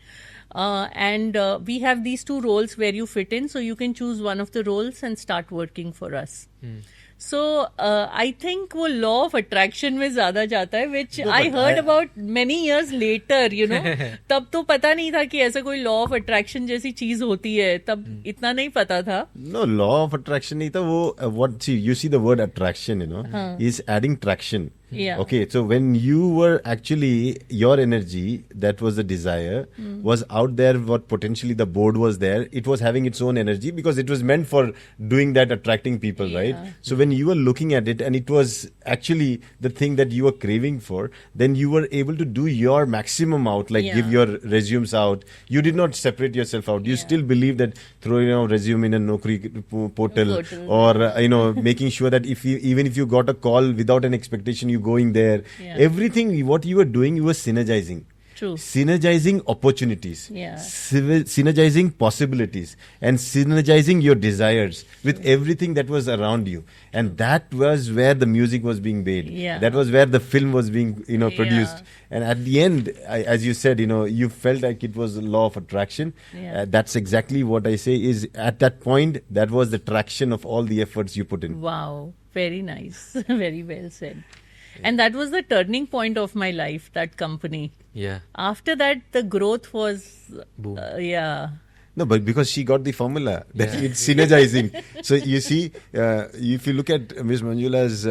And we have these 2 roles where you fit in. So you can choose one of the roles and start working for us. So I think वो law of attraction में ज़्यादा जाता है, which I heard about many years later, तब तो पता नहीं था कि ऐसा कोई law of attraction जैसी चीज होती है, तब इतना नहीं पता था. No, law of attraction नहीं था वो. You see the word attraction, is adding traction. Yeah. Okay, so when you were actually, your energy, that was the desire, was out there, what potentially the board was there, it was having its own energy because it was meant for doing that, attracting people, right? So when you were looking at it and it was actually the thing that you were craving for, then you were able to do your maximum out, like give your resumes out. You did not separate yourself out. You still believe that throwing your resume in a Naukri portal or, making sure that even if you got a call without an expectation, you going there. Everything what you were doing, you were synergizing. True. Synergizing opportunities. Synergizing possibilities and synergizing your desires with everything that was around you. And that was where the music was being made. That was where the film was being produced. And at the end, as you said, you felt like it was a law of attraction. That's exactly what I say is at that point, that was the traction of all the efforts you put in. Wow. Very nice. Very well said. And that was the turning point of my life, that company. Yeah. After that, the growth was, boom. No, but because she got the formula, that Yeah. it's synergizing. So you see, if you look at Miss Manjula's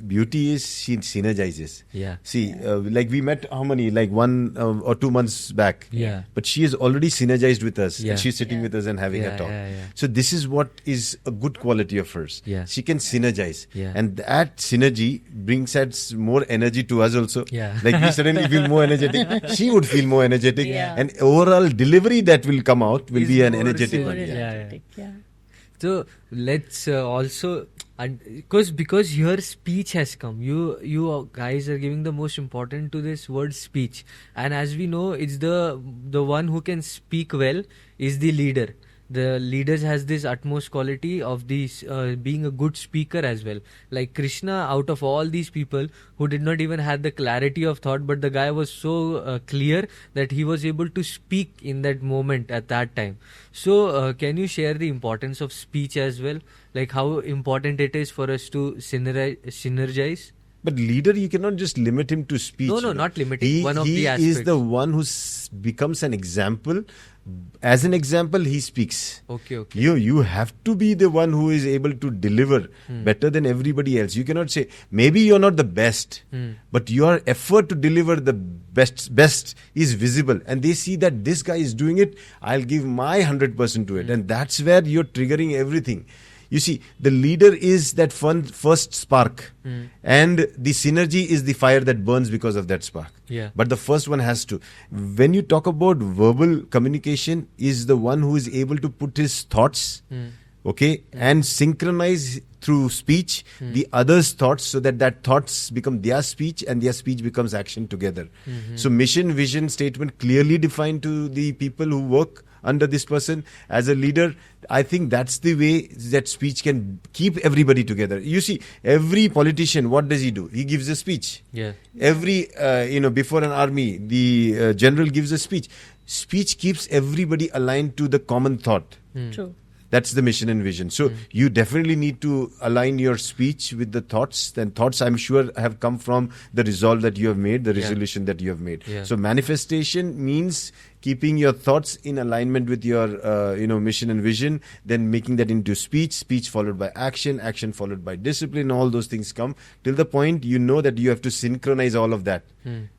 beauty, is she synergizes. Yeah. See, like we met how many? Like 1 or 2 months back. Yeah. But she has already synergized with us, Yeah. and she's sitting with us and having Yeah, a talk. yeah, yeah. So this is what is a good quality of hers. Yeah. She can synergize, Yeah. and that synergy brings adds more energy to us also. Yeah. Like we suddenly feel more energetic. She would feel more energetic, Yeah. and overall delivery that will come out will Is be an more energetic More one. Yeah. energetic, yeah. So let's also, because your speech has come, you guys are giving the most important to this word speech, and as we know, it's the one who can speak well is the leader. The leaders has this utmost quality of this being a good speaker as well. Like Krishna, out of all these people who did not even have the clarity of thought, but the guy was so clear that he was able to speak in that moment at that time. So can you share the importance of speech as well? Like how important it is for us to synergize? But leader, you cannot just limit him to speech. No, you know. not limiting. One of the He aspects. is the one who becomes an example. As an example, he speaks. Okay. You have to be the one who is able to deliver better than everybody else. You cannot say maybe you're not the best, but your effort to deliver the best is visible, and they see that this guy is doing it. I'll give my 100% to it, and that's where you're triggering everything. You see, the leader is that first spark, and the synergy is the fire that burns because of that spark. Yeah. But the first one has to. When you talk about verbal communication, is the one who is able to put his thoughts, okay, and synchronize through speech the others' thoughts, so that thoughts become their speech and their speech becomes action together. So mission, vision, statement clearly defined to the people who work under this person. As a leader, I think that's the way that speech can keep everybody together. You see, every politician, what does he do? He gives a speech. Yeah. Every, before an army, the general gives a speech. Speech keeps everybody aligned to the common thought. True. That's the mission and vision. So you definitely need to align your speech with the thoughts. Then thoughts, I'm sure, have come from the resolve that you have made, the resolution that you have made. Yeah. So manifestation means keeping your thoughts in alignment with your mission and vision, then making that into speech followed by action followed by discipline. All those things come till the point you know that you have to synchronize all of that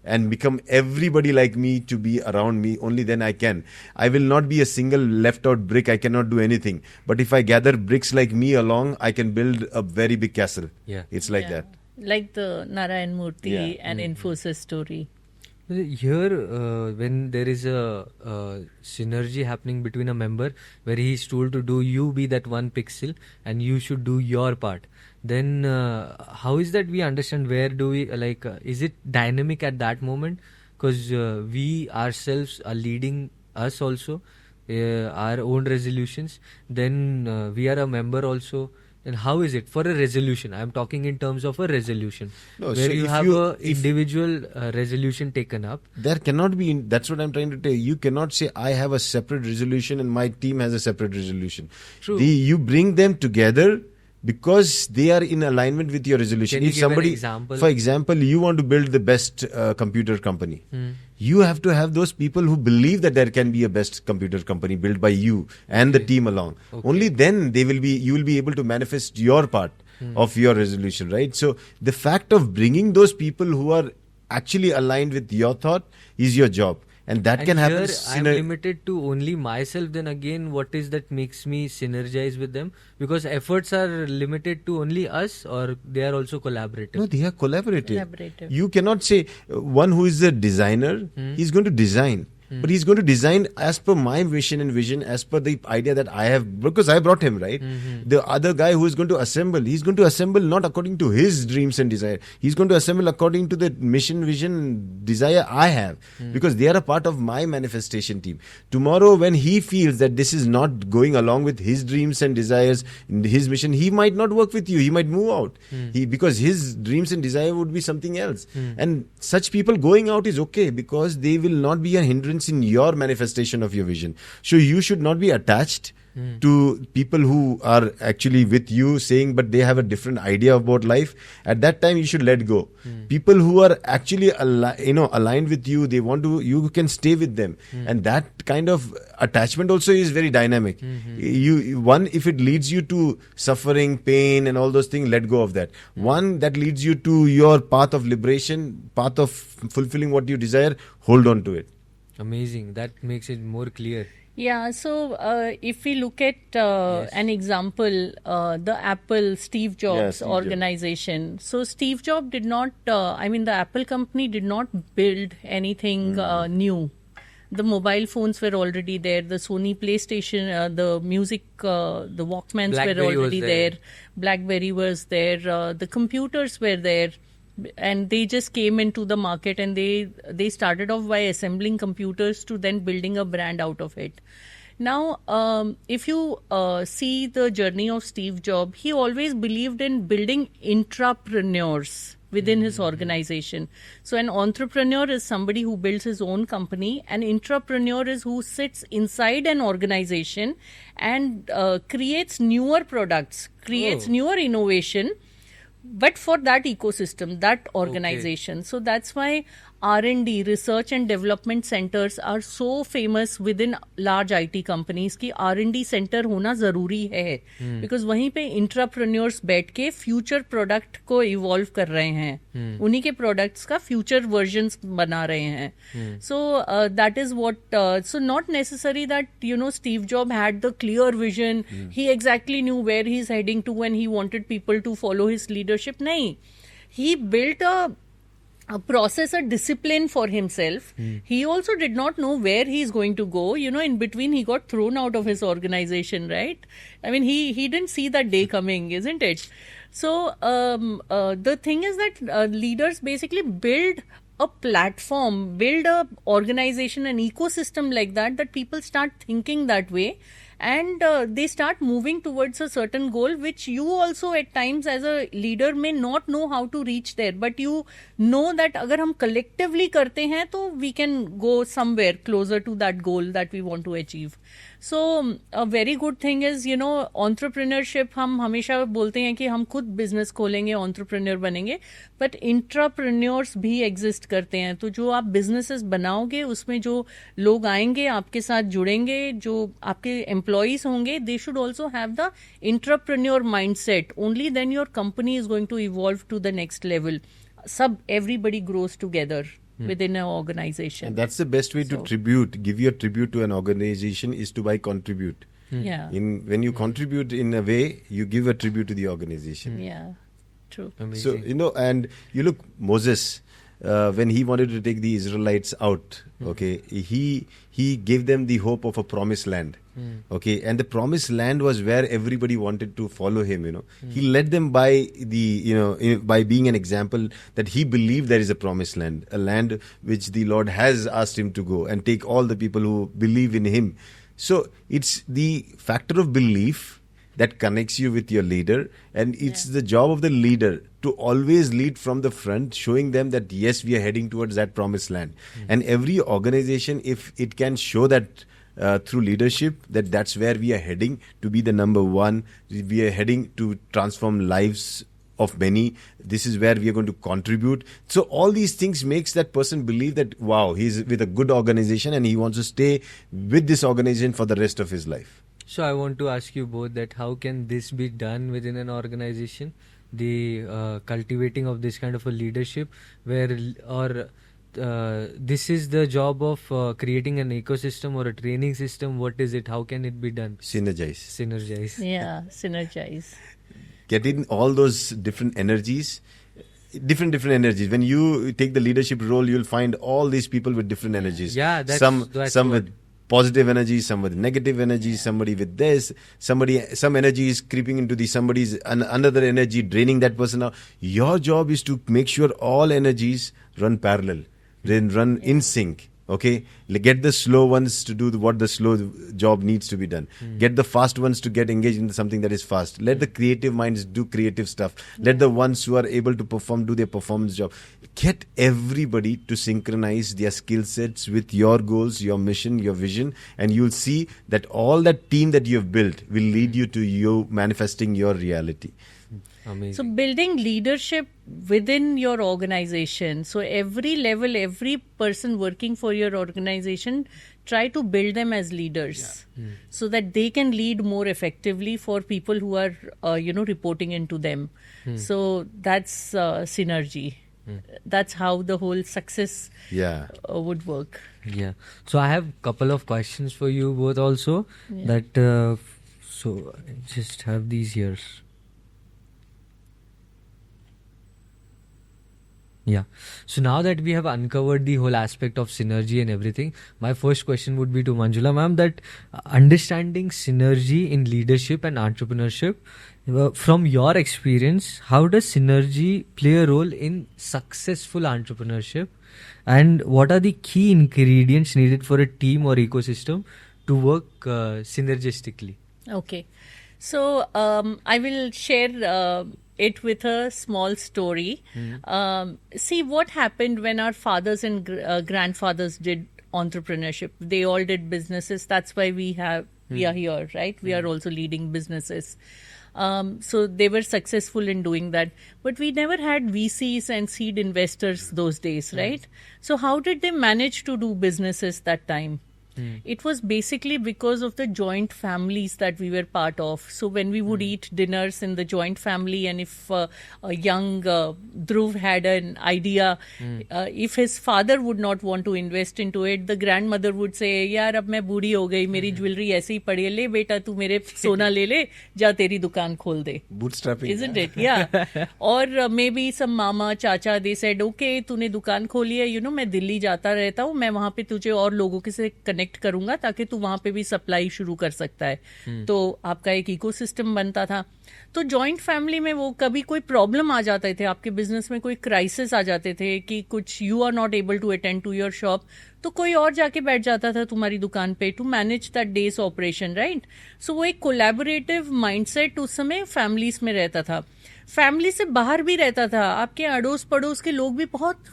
and become everybody like me to be around me. Only then I can. I will not be a single left out brick. I cannot do anything. But if I gather bricks like me along, I can build a very big castle. Yeah. It's like Yeah. that. Like the Narayan Murthy Yeah. and Infosys story. Here, when there is a synergy happening between a member where he is told to do you be that one pixel and you should do your part, then how is that we understand where do we is it dynamic at that moment? Because we ourselves are leading us also our own resolutions. Then we are a member also. And how is it for a resolution? I am talking in terms of a resolution No, where so you if have you- a if- individual resolution taken up. There cannot be, that's what I'm trying to tell you. You cannot say, I have a separate resolution and my team has a separate resolution. True. You bring them together because they are in alignment with your resolution. Can you give an example? For example, you want to build the best computer company. You have to have those people who believe that there can be a best computer company built by you and the team along. Okay. Only then you will be able to manifest your part of your resolution, right? So the fact of bringing those people who are actually aligned with your thought is your job. And that And can happen. here I'm limited to only myself. Then again, what is that makes me synergize with them? Because efforts are limited to only us, or they are also collaborative. No, they are collaborative. Collaborative. You cannot say one who is a designer, he's going to design. But he's going to design as per my vision and vision, as per the idea that I have, because I brought him, right? The other guy who is going to assemble, he's going to assemble not according to his dreams and desire. He's going to assemble according to the mission, vision, desire I have, because they are a part of my manifestation team. Tomorrow, when he feels that this is not going along with his dreams and desires, his mission, he might not work with you. He might move out because his dreams and desire would be something else. And such people going out is okay because they will not be a hindrance confidence in your manifestation of your vision. So you should not be attached to people who are actually with you saying, but they have a different idea about life. At that time, you should let go. People who are actually aligned with you, they want to, you can stay with them. And that kind of attachment also is very dynamic. If it leads you to suffering, pain and all those things, let go of that. One that leads you to your path of liberation, path of fulfilling what you desire, hold on to it. Amazing. That makes it more clear. Yeah, so if we look at an example, the Apple Steve Jobs organization. So Steve Jobs did not, the Apple company did not build anything new. The mobile phones were already there. The Sony PlayStation, the music, the Walkmans BlackBerry were already there. BlackBerry was there. The computers were there. And they just came into the market, and they started off by assembling computers to then building a brand out of it. Now, if you see the journey of Steve Jobs, he always believed in building intrapreneurs within his organization. So an entrepreneur is somebody who builds his own company. An intrapreneur is who sits inside an organization and creates newer products, creates newer innovation, but for that ecosystem, that organization. So that's why R&D, research and development centers are so famous within large IT companies कि R&D center होना जरूरी है, because वहीं पे इंट्राप्रेन्योर्स बैठ के future product को evolve कर रहे हैं, उन्हीं के प्रोडक्ट्स का फ्यूचर वर्जन्स बना रहे हैं. So that is what, so not necessary that, Steve Jobs had the clear vision, he exactly knew where he's heading to and he wanted people to follow his leadership. नहीं, he built a process, a discipline for himself. He also did not know where he's going to go. In between, he got thrown out of his organization, right? He didn't see that day coming, isn't it? So the thing is that leaders basically build a platform, build a organization, an ecosystem like that people start thinking that way. And they start moving towards a certain goal, which you also at times as a leader may not know how to reach there. But you know that अगर हम collectively करते हैं तो we can go somewhere closer to that goal that we want to achieve. So a very good thing is, entrepreneurship, हम हमेशा बोलते हैं कि हम खुद business खोलेंगे, entrepreneur बनेंगे, but intrapreneurs भी exist करते हैं. तो जो आप businesses बनाओगे, उसमें जो लोग आएंगे, आपके साथ जुड़ेंगे, जो आपके employees होंगे, they should also have the intrapreneur mindset. Only then your company is going to evolve to the next level. Everybody grows together within an organization. And that's the best way to give your tribute to an organization is to by contribute. Yeah. When you contribute in a way, you give a tribute to the organization. Yeah, true. Amazing. So, and you look, Moses, when he wanted to take the Israelites out, okay, he gave them the hope of a promised land. Okay, and the promised land was where everybody wanted to follow him. He led them by by being an example that he believed there is a promised land, a land which the Lord has asked him to go and take all the people who believe in him. So it's the factor of belief that connects you with your leader, and it's the job of the leader to always lead from the front, showing them that yes, we are heading towards that promised land. And every organization, if it can show that through leadership, that's where we are heading to be the number one, we are heading to transform lives of many, this is where we are going to contribute. So all these things makes that person believe that wow, he's with a good organization and he wants to stay with this organization for the rest of his life. So I want to ask you both that how can this be done within an organization, the cultivating of this kind of a leadership, this is the job of creating an ecosystem or a training system. What is it? How can it be done? Synergize. Yeah, synergize. Get in all those different energies. Different energies. When you take the leadership role, you'll find all these people with different energies. Yeah, that's some with positive energy, some with negative energy, somebody with this, some energy is creeping into somebody's another energy, draining that person out. Your job is to make sure all energies run parallel, then run in sync. Okay, get the slow ones to do what the slow job needs to be done. Get the fast ones to get engaged in something that is fast. Let the creative minds do creative stuff. Let the ones who are able to perform do their performance job. Get everybody to synchronize their skill sets with your goals, your mission, your vision, and you'll see that all that team that you have built will lead you to you manifesting your reality. Amazing. So building leadership within your organization. So every level, every person working for your organization, try to build them as leaders so that they can lead more effectively for people who are, reporting into them. So that's synergy. That's how the whole success would work. Yeah. So I have a couple of questions for you both also. Yeah. That so I just have these here. Yeah. So now that we have uncovered the whole aspect of synergy and everything, my first question would be to Manjula ma'am, that understanding synergy in leadership and entrepreneurship, from your experience, how does synergy play a role in successful entrepreneurship, and what are the key ingredients needed for a team or ecosystem to work synergistically? Okay. So I will share it with a small story. See what happened when our fathers and grandfathers did entrepreneurship. They all did businesses. That's why we are here, right? We are also leading businesses. So they were successful in doing that. But we never had VCs and seed investors those days, right? So how did they manage to do businesses that time? It was basically because of the joint families that we were part of. So when we would eat dinners in the joint family, and if a young Dhruv had an idea, if his father would not want to invest into it, the grandmother would say, यार अब मैं बूढ़ी हो गई, मेरी jewellery ऐसे ही पड़ी है, ले बेटा तू मेरे सोना ले ले, जा तेरी दुकान खोल दे. Bootstrapping. Isn't it? Yeah. Or maybe some mama, chacha, they said, okay, तूने दुकान खोली है, मैं दिल्ली जाता रहता हूँ, मैं वहाँ पे तुझे और लोगों के से कनेक्ट करूंगा ताकि तू वहां पे भी सप्लाई शुरू कर सकता है. तो आपका एक इकोसिस्टम बनता था. तो जॉइंट फैमिली में वो कभी कोई प्रॉब्लम आ जाते थे, आपके बिजनेस में कोई क्राइसिस आ जाते थे कि कुछ you are not able to attend to your shop, तो कोई और जाके बैठ जाता था तुम्हारी दुकान पे to manage that day's operation, right? So वो एक कोलैबोरेटिव माइंडसेट उस समय फैमिलीज में रहता था. फैमिली से बाहर भी रहता था, आपके अड़ोस पड़ोस के लोग भी बहुत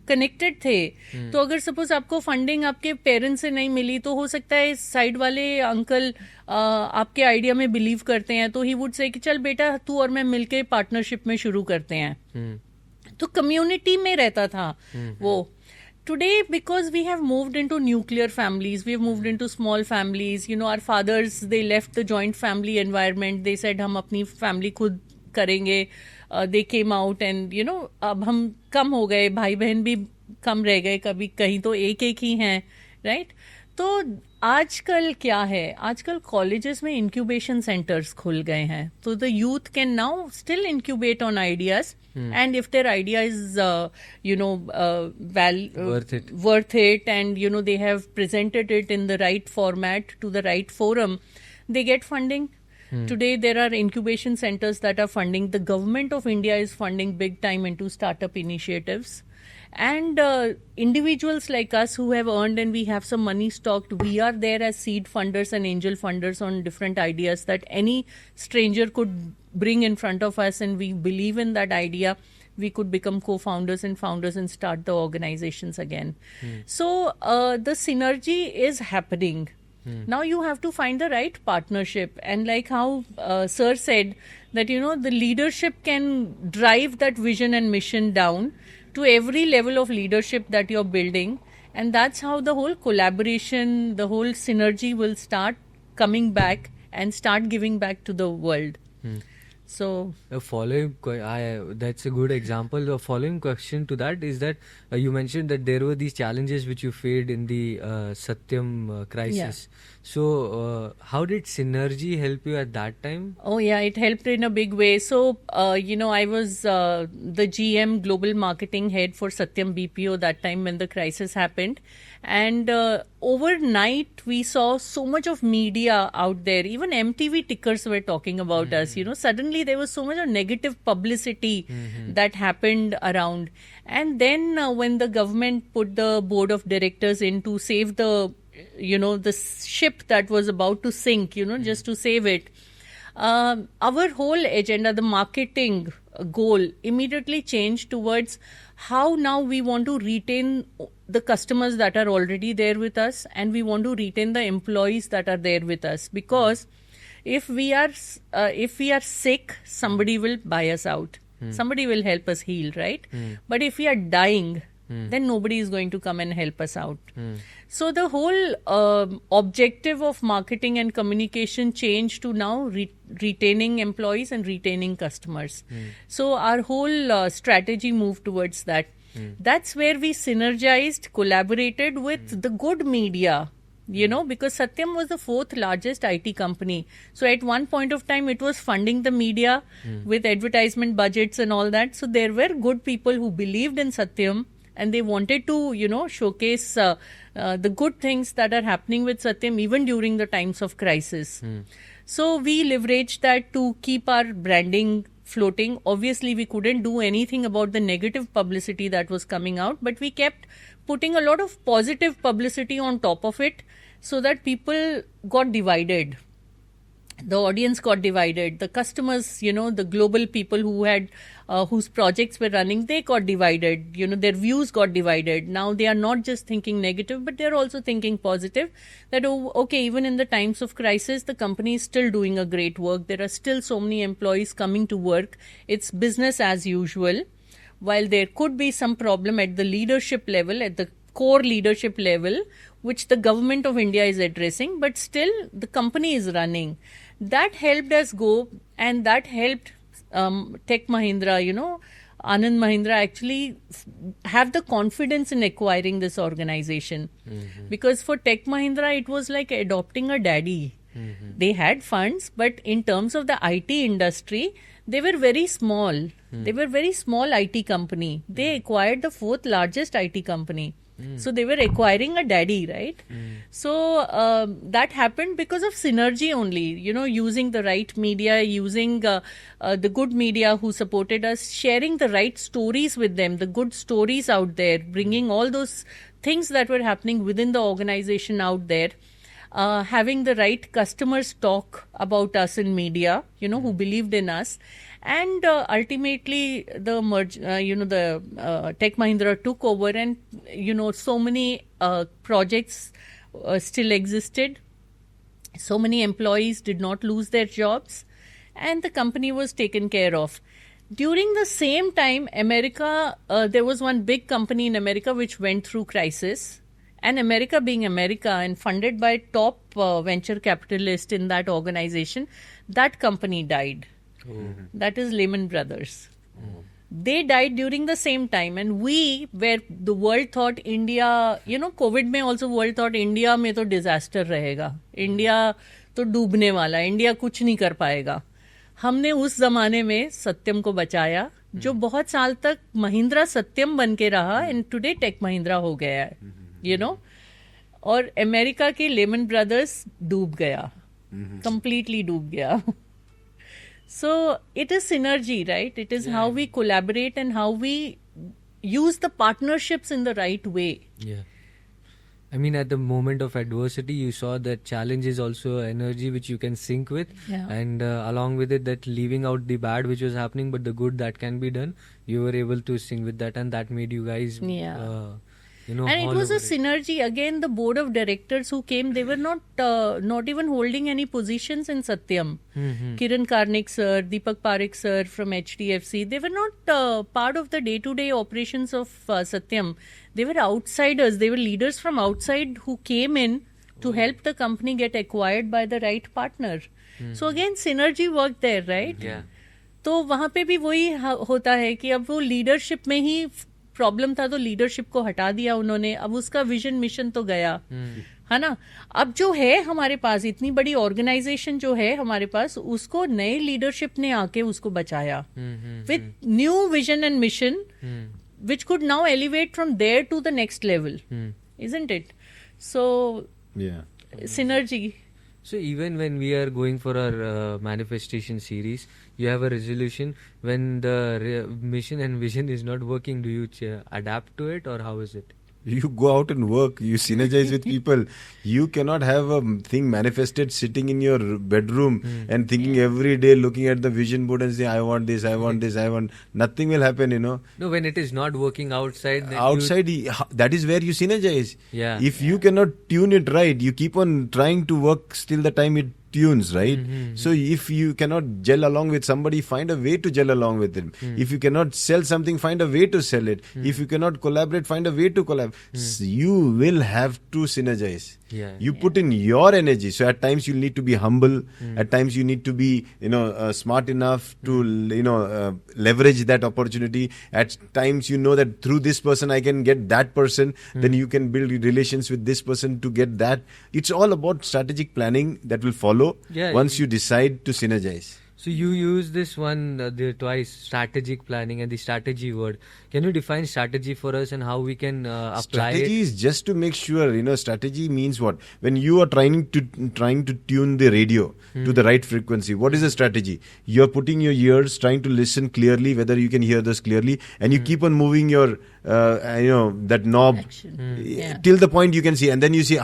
कनेक्टेड थे. तो अगर सपोज आपको फंडिंग आपके पेरेंट्स से नहीं मिली, तो हो सकता है साइड वाले अंकल आपके आइडिया में बिलीव करते हैं, तो ही वुड से कि चल बेटा तू और मैं मिलके पार्टनरशिप में शुरू करते हैं. तो कम्युनिटी में रहता था वो. Today, because we have moved into nuclear families, we have moved into small families. Our fathers, they left the joint family environment. They said, हम अपनी family खुद करेंगे. They came out and, अब हम कम हो गए, भाई बहन भी कम रह गए, कभी कहीं तो एक ही हैं, right? तो आजकल क्या है, आजकल कॉलेजेस में इंक्यूबेशन सेंटर्स खुल गए हैं. तो the youth can now still incubate on ideas. And if their idea is, worth it, and they have presented it in the right format to the right forum, they get funding. Today there are incubation centers that are funding. The government of India is funding big time into startup initiatives. And individuals like us who have earned and we have some money stocked, we are there as seed funders and angel funders on different ideas that any stranger could bring in front of us, and we believe in that idea. We could become co-founders and founders and start the organizations again. So the synergy is happening. Now you have to find the right partnership, and like how Sir said that the leadership can drive that vision and mission down to every level of leadership that you're building, and that's how the whole collaboration, the whole synergy will start coming back and start giving back to the world. So that's a good example. The following question to that is that you mentioned that there were these challenges which you faced in the Satyam crisis. Yeah. So how did synergy help you at that time? Oh yeah, it helped in a big way. So I was the GM global marketing head for Satyam BPO that time when the crisis happened. And overnight we saw so much of media out there. Even MTV tickers were talking about us. Suddenly initially there was so much of negative publicity that happened around. And then when the government put the board of directors in to save the, the ship that was about to sink, just to save it, our whole agenda, the marketing goal, immediately changed towards how now we want to retain the customers that are already there with us, and we want to retain the employees that are there with us. Because if we are sick, somebody will buy us out. Somebody will help us heal, right? But if we are dying, then nobody is going to come and help us out. So the whole objective of marketing and communication changed to now retaining employees and retaining customers. So our whole strategy moved towards that. That's where we synergized, collaborated with the good media, because Satyam was the 4th largest IT company. So at one point of time, it was funding the media with advertisement budgets and all that. So there were good people who believed in Satyam, and they wanted to, showcase the good things that are happening with Satyam even during the times of crisis. So we leveraged that to keep our branding floating. Obviously, we couldn't do anything about the negative publicity that was coming out, but we kept putting a lot of positive publicity on top of it so that people got divided. The audience got divided. The customers, the global people who had whose projects were running, they got divided. Their views got divided. Now they are not just thinking negative, but they're also thinking positive. That okay, even in the times of crisis, the company is still doing a great work. There are still so many employees coming to work. It's business as usual. While there could be some problem at the leadership level, at the core leadership level, which the government of India is addressing, but still the company is running. That helped us go, and that helped Tech Mahindra, Anand Mahindra actually have the confidence in acquiring this organization. Because for Tech Mahindra, it was like adopting a daddy. They had funds, but in terms of the IT industry, they were very small. They were very small IT company. They acquired the 4th largest IT company. So they were acquiring a daddy, right? So that happened because of synergy only, using the right media, using the good media who supported us, sharing the right stories with them, the good stories out there, bringing all those things that were happening within the organization out there. Having the right customers talk about us in media, who believed in us. And ultimately, the Tech Mahindra took over, and so many projects still existed. So many employees did not lose their jobs, and the company was taken care of. During the same time, America, there was one big company in America which went through crisis. And America being America and funded by top venture capitalists in that organization, that company died. That is Lehman Brothers. They died during the same time, and where the world thought India, COVID में also world thought India में तो disaster रहेगा, India तो डूबने वाला, India कुछ नहीं कर पाएगा. हमने उस जमाने में सत्यम को बचाया, जो बहुत साल तक महिंद्रा सत्यम बन के रहा, एंड टुडे टेक महिंद्रा हो गया है, और अमेरिका के लेमन ब्रदर्स डूब गया, completely डूब गया. So it is synergy, right? It is how we collaborate and how we use the partnerships in the right way. Yeah. I mean, at the moment of adversity, you saw that challenge is also energy which you can sync with. Yeah. And along with it, that leaving out the bad which was happening, but the good that can be done, you were able to sync with that, and that made you guys... and it was a synergy. Again, the board of directors who came, they were not even holding any positions in Satyam. Kiran Karnik sir, Deepak Parekh sir from HDFC, they were not part of the day-to-day operations of Satyam. They were outsiders. They were leaders from outside who came in to help the company get acquired by the right partner. So again, synergy worked there, right? Yeah. तो वहाँ पे भी वही होता है कि अब वो लीडरशिप में ही प्रॉब्लम था, तो लीडरशिप को हटा दिया उन्होंने. अब उसका विजन मिशन तो गया, है ना. अब जो है हमारे पास इतनी बड़ी ऑर्गेनाइजेशन जो है हमारे पास, उसको नए लीडरशिप ने आके उसको बचाया with new vision and mission which could now elevate from there to the next level, isn't it? So synergy. So even when we are going for our manifestation series, you have a resolution. When the mission and vision is not working, do you adapt to it, or how is it? You go out and work, you synergize with people. You cannot have a thing manifested sitting in your bedroom and thinking every day, looking at the vision board and saying, I want this, I want this, I want. Nothing will happen, No, when it is not working outside, then outside, that is where you synergize. Yeah. If you cannot tune it right, you keep on trying to work till the time it tunes, right? So if you cannot gel along with somebody, find a way to gel along with them. If you cannot sell something, find a way to sell it. If you cannot collaborate, find a way to collaborate. You will have to synergize. You put in your energy. So at times you need to be humble. At times you need to be, smart enough to, leverage that opportunity. At times you know that through this person I can get that person. Then you can build relations with this person to get that. It's all about strategic planning that will follow once you decide to synergize. So you use this one twice, strategic planning and the strategy word. Can you define strategy for us and how we can apply strategy it? is just to make sure, strategy means what? When you are trying to tune the radio to the right frequency, what is the strategy? You're putting your ears, trying to listen clearly, whether you can hear this clearly, and you keep on moving your, that knob till the point you can see, and then you see,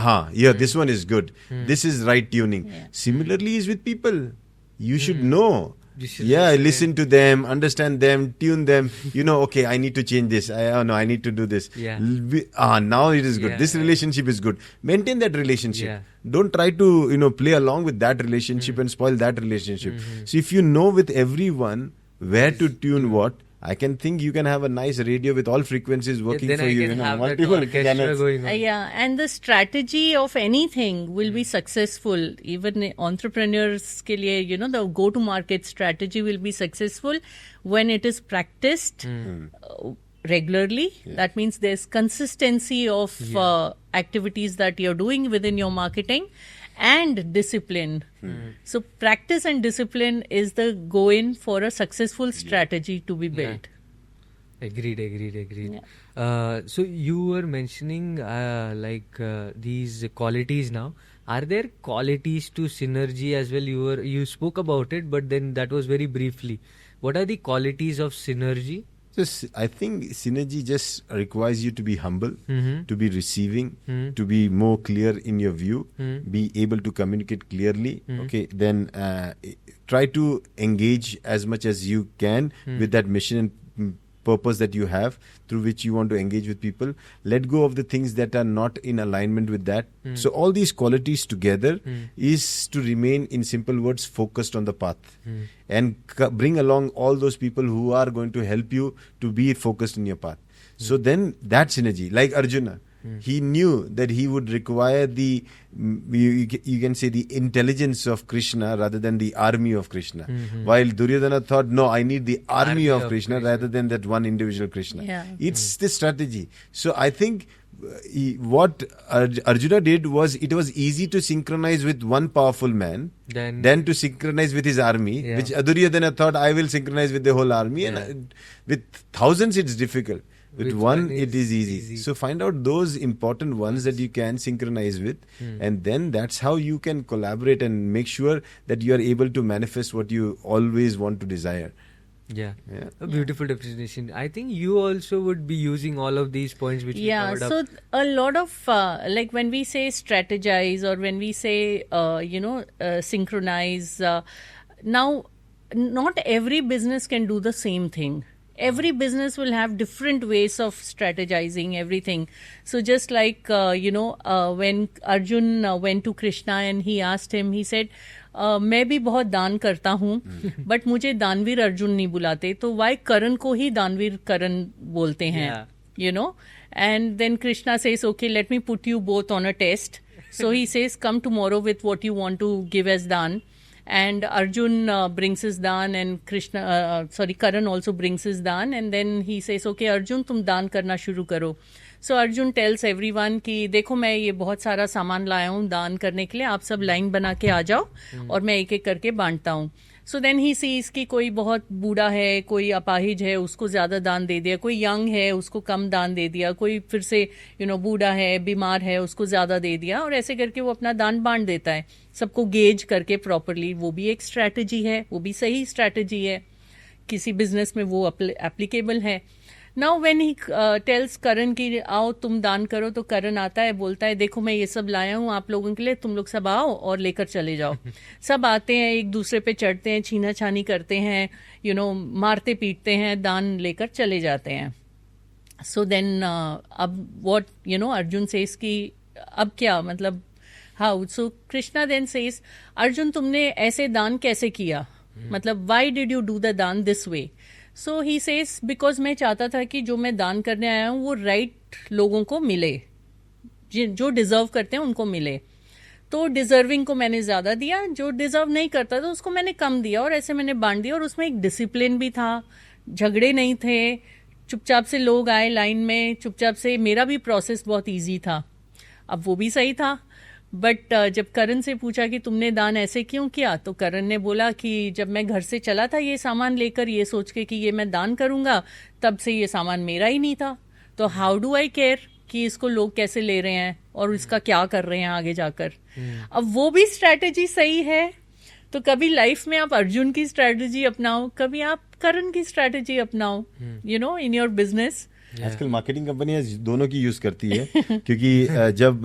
this one is good. This is right tuning. Similarly is with people. You should know. Listen to them, understand them, tune them. Okay, I need to change this. I need to do this. Now it is good. This relationship is good. Maintain that relationship. Don't try to, play along with that relationship and spoil that relationship. So if you know with everyone where to tune what, I can think you can have a nice radio with all frequencies working then for I you. can have that multiple orchestra channels. going on. And the strategy of anything will be successful. Even entrepreneurs ke liye, the go-to-market strategy will be successful when it is practiced regularly. That means there's consistency of activities that you're doing within your marketing. And discipline. So practice and discipline is the go-in for a successful strategy to be built. Agreed. So you were mentioning these qualities now. Are there qualities to synergy as well? You spoke about it, but then that was very briefly. What are the qualities of synergy? I think synergy just requires you to be humble, to be receiving, to be more clear in your view, be able to communicate clearly. Okay, then try to engage as much as you can with that mission and purpose that you have through which you want to engage with people. Let go of the things that are not in alignment with that. So all these qualities together is to remain, in simple words, focused on the path and bring along all those people who are going to help you to be focused in your path. So then that synergy, like Arjuna, he knew that he would require the, you can say, the intelligence of Krishna rather than the army of Krishna. While Duryodhana thought, no, I need the army of Krishna rather than that one individual Krishna. It's the strategy. So I think what Arjuna did was, it was easy to synchronize with one powerful man than to synchronize with his army, which Duryodhana thought, I will synchronize with the whole army. And with thousands it's difficult. With one, it is easy. So find out those important ones that you can synchronize with, and then that's how you can collaborate and make sure that you are able to manifest what you always want to desire. A beautiful definition. I think you also would be using all of these points which we covered up. So a lot of like when we say strategize or when we say synchronize, now not every business can do the same thing. Every business will have different ways of strategizing everything. So just like, when Arjun went to Krishna and he asked him, he said, मैं भी बहुत दान करता हूँ, but मुझे दानवीर अर्जुन नहीं बुलाते, तो why करण को ही दानवीर करण बोलते हैं, And then Krishna says, okay, let me put you both on a test. So he says, come tomorrow with what you want to give as daan. And Arjun brings his daan, and Karan also brings his daan, and then he says, okay, Arjun, तुम दान करना शुरू करो. So Arjun tells everyone कि देखो मैं ये बहुत सारा सामान लाया हूँ दान करने के लिए, आप सब लाइन बना के आ जाओ और मैं एक एक करके बांटता हूँ. सो देन ही सीज कि कोई बहुत बूढ़ा है, कोई अपाहिज है, उसको ज्यादा दान दे दिया, कोई यंग है उसको कम दान दे दिया, कोई फिर से बूढ़ा है, बीमार है, उसको ज्यादा दे दिया, और ऐसे करके वो अपना दान बांट देता है सबको गेज करके प्रॉपरली. वो भी एक स्ट्रैटेजी है, वो भी सही स्ट्रैटेजी है, किसी बिजनेस में वो एप्लीकेबल है. नाउ व्हेन ही टेल्स करण कि आओ तुम दान करो, तो करण आता है, बोलता है देखो मैं ये सब लाया हूँ आप लोगों के लिए, तुम लोग सब आओ और लेकर चले जाओ. सब आते हैं, एक दूसरे पे चढ़ते हैं, छीना छानी करते हैं, मारते पीटते हैं, दान लेकर चले जाते हैं. सो देन अब व्हाट अर्जुन सेज कि अब क्या, मतलब how. So Krishna then says, Arjun तुमने ऐसे दान कैसे किया, मतलब why did you do the दान this way. So he says because मैं चाहता था कि जो मैं दान करने आया हूँ वो राइट लोगों को मिले, जो डिजर्व करते हैं उनको मिले. तो डिजर्विंग को मैंने ज्यादा दिया, जो डिजर्व नहीं करता था उसको मैंने कम दिया, और ऐसे मैंने बांट दिया. और उसमें एक डिसिप्लिन भी था, झगड़े नहीं थे, चुपचाप से लोग आए लाइन में, चुपचाप से. मेरा भी प्रोसेस बहुत ईजी था, अब वो भी सही था. बट जब करण से पूछा कि तुमने दान ऐसे क्यों किया, तो करण ने बोला कि जब मैं घर से चला था ये सामान लेकर, ये सोच के कि ये मैं दान करूंगा, तब से ये सामान मेरा ही नहीं था, तो हाउ डू आई केयर कि इसको लोग कैसे ले रहे हैं और इसका क्या कर रहे हैं आगे जाकर. अब वो भी स्ट्रैटेजी सही है. तो कभी लाइफ में आप अर्जुन की स्ट्रैटेजी अपनाओ, कभी आप करण की स्ट्रैटेजी अपनाओ, इन योर बिजनेस. आजकल मार्केटिंग कंपनियां दोनों की यूज करती है क्योंकि जब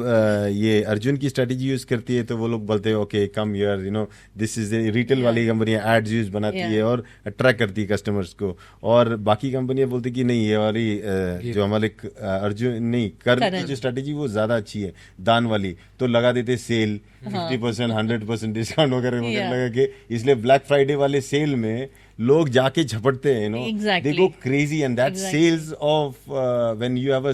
ये अर्जुन की स्ट्रेटेजी यूज करती है तो वो लोग बोलते हैं okay come here, this is retail वाली कंपनियां एड्स यूज बनाती है और अट्रैक्ट करती है कस्टमर्स को, और बाकी कंपनियां बोलती कि नहीं ये वाली जो हमारे अर्जुन नहीं करण की जो स्ट्रेटेजी वो ज्यादा अच्छी है दान वाली, तो लगा देते सेल 50% 100% डिस्काउंट वगैरह लगा के. इसलिए ब्लैक फ्राइडे वाले सेल में लोग जाके झपटते हैं, they go crazy, and that sales of when you have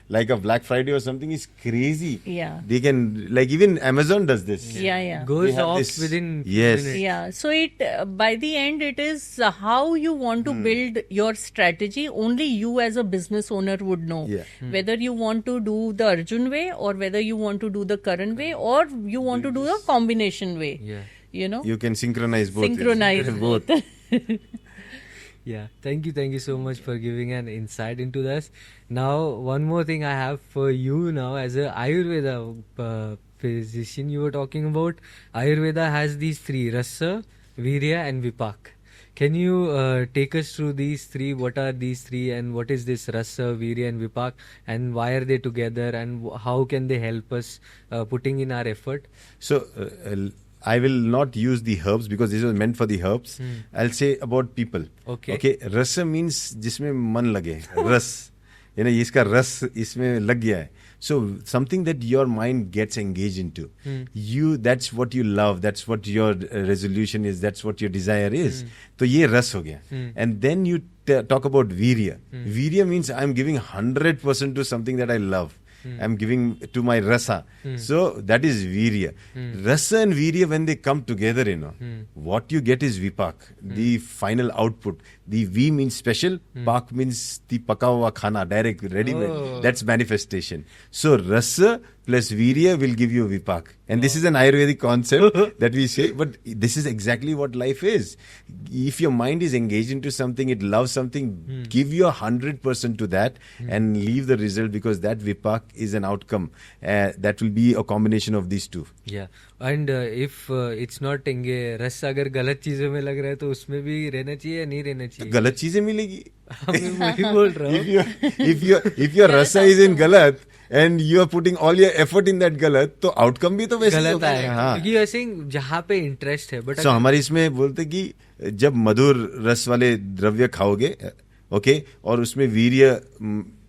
like a Black Friday or something is crazy. Yeah, they can, like, even Amazon does this. Yeah. Goes off within yes minutes. Yeah, so it by the end it is how you want to build your strategy. Only you as a business owner would know whether you want to do the Arjun way or whether you want to do the Karan way or you want to do a combination way. You can synchronize both. Both. Yeah, thank you so much for giving an insight into this. Now, one more thing I have for you now, as a Ayurveda physician you were talking about. Ayurveda has these three: Rasa, Virya and Vipak. Can you take us through these three? What are these three, and what is this Rasa, Virya and Vipak, and why are they together, and how can they help us putting in our effort? So I will not use the herbs because this was meant for the herbs. I'll say about people. Okay. Rasa means जिसमें मन लगे. रस, इसका रस इसमें लग गया है. So something that your mind gets engaged into. That's what you love. That's what your resolution is. That's what your desire is. तो ये रस हो गया. And then you talk about virya. Virya means I'm giving 100% to something that I love. I'm giving to my rasa. So that is virya. Rasa and virya, when they come together, what you get is vipak, the final output. The V means special, pak means the paka hua khana, direct, ready-made. That's manifestation. So rasa plus virya will give you vipak. And this is an Ayurvedic concept that we say, but this is exactly what life is. If your mind is engaged into something, it loves something, give your 100% to that and leave the result, because that vipak is an outcome. That will be a combination of these two. Yeah. And if it's not रस अगर गलत चीजों में लग रहा है तो उसमें भी रहना चाहिए या नहीं रहना चाहिए? गलत चीजें मिलेगी. मैं वही बोल रहा हूँ. If your rasa is in galat and you are putting all your effort in that galat, तो outcome भी तो वैसे गलत आएगा. क्योंकि वैसे जहाँ पे इंटरेस्ट है. बट हमारे इसमें बोलते कि जब मधुर रस वाले द्रव्य खाओगे, ओके, और उसमें वीर्य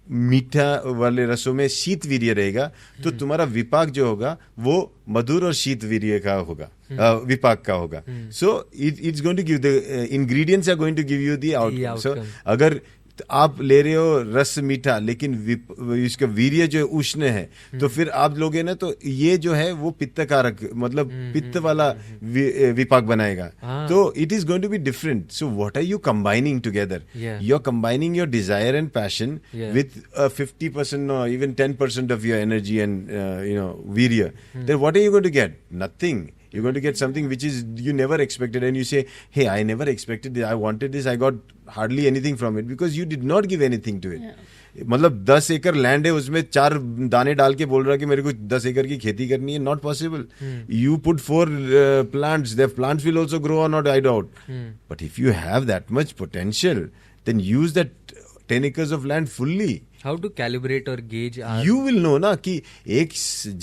मीठा वाले रसों में शीत वीर्य रहेगा, तो तुम्हारा विपाक जो होगा वो मधुर और शीत वीर्य का होगा, विपाक का होगा. So it's going to give the ingredients are going to give you the outcome. So अगर आप ले रहे हो रस मीठा लेकिन इसका वीर्य जो उष्ण है, तो फिर आप लोगे ना तो ये जो है वो पित्त कारक, मतलब पित्त वाला विपाक बनाएगा. तो it is going to be different. So what are you combining together? You are combining your desire and passion with 50% or even 10% of your energy and वीर्य. Then what are you going to get? Nothing. You're going to get something which is you never expected, and you say, hey, I never expected this, I wanted this, I got hardly anything from it, because you did not give anything to it. मतलब 10 एकड़ land है, उसमें 4 दाने डाल के बोल रहा कि मेरे को 10 एकड़ की खेती करनी है. Not possible. You put 4 plants, the plants will also grow or not, I doubt. But if you have that much potential, then use that 10 acres of land fully. How to calibrate or gauge our... You will know ना कि एक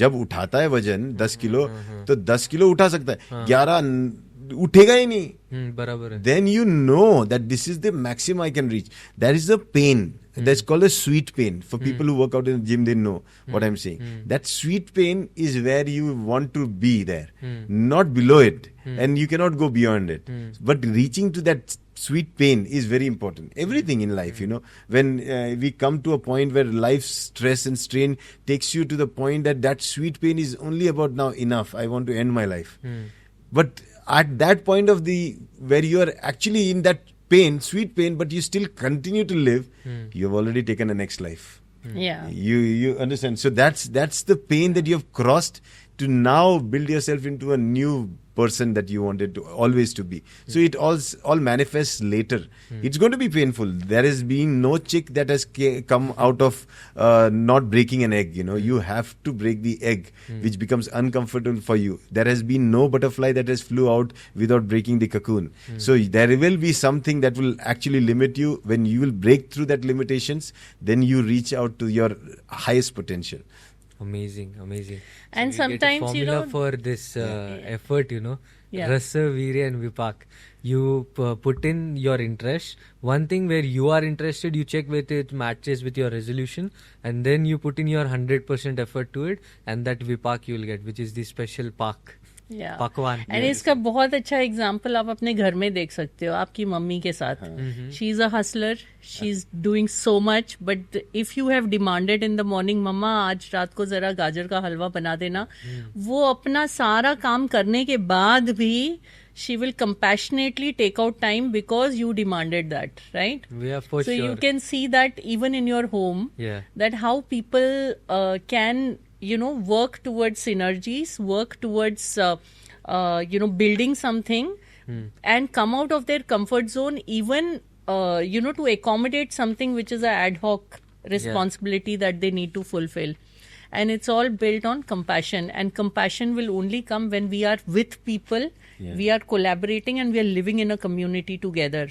जब उठाता है वजन 10 kilo, तो 10 kilo उठा सकता है, 11 उठेगा ही नहीं. बराबर है. Then you know that this is the maximum I can reach. That is the pain. That's called a sweet pain. For people who work out in the gym, they know what I'm saying. That sweet pain is where you want to be there, not below it. And you cannot go beyond it. But reaching to that sweet pain is very important. Everything in life, you know, when we come to a point where life's stress and strain takes you to the point that sweet pain is only about now enough, I want to end my life. But at that point of where you are actually in that pain, sweet pain, but you still continue to live, you have already taken the next life. Yeah. You understand? So that's the pain that you have crossed to now build yourself into a new person that you wanted to always to be. So it all manifests later. It's going to be painful. There has been no chick that has come out of not breaking an egg. You know, you have to break the egg, which becomes uncomfortable for you. There has been no butterfly that has flew out without breaking the cocoon. So there will be something that will actually limit you. When you will break through that limitations, then you reach out to your highest potential. Amazing. And So we get a sometimes, you formula know, for this effort, you know. Yeah. Rasa, Virya and Vipak. You put in your interest. One thing where you are interested, you check whether it matches with your resolution, and then you put in your 100% effort to it, and that Vipak you will get, which is the special Pak. Yeah. Pakwan. And इसका बहुत अच्छा example आप अपने घर में देख सकते हो आपकी मम्मी के साथ. She is a hustler, she is doing so much, but if you have demanded in the morning, mamma आज रात को जरा गाजर का हलवा बना देना, वो अपना सारा काम करने के बाद भी she will compassionately take out time because you demanded that, right? Yeah, for So sure. you can see that even in your home, Yeah. that how people can, you know, work towards synergies, work towards, you know, building something and come out of their comfort zone, even, you know, to accommodate something which is an ad hoc responsibility that they need to fulfill. And it's all built on compassion. And compassion will only come when we are with people, we are collaborating and we are living in a community together.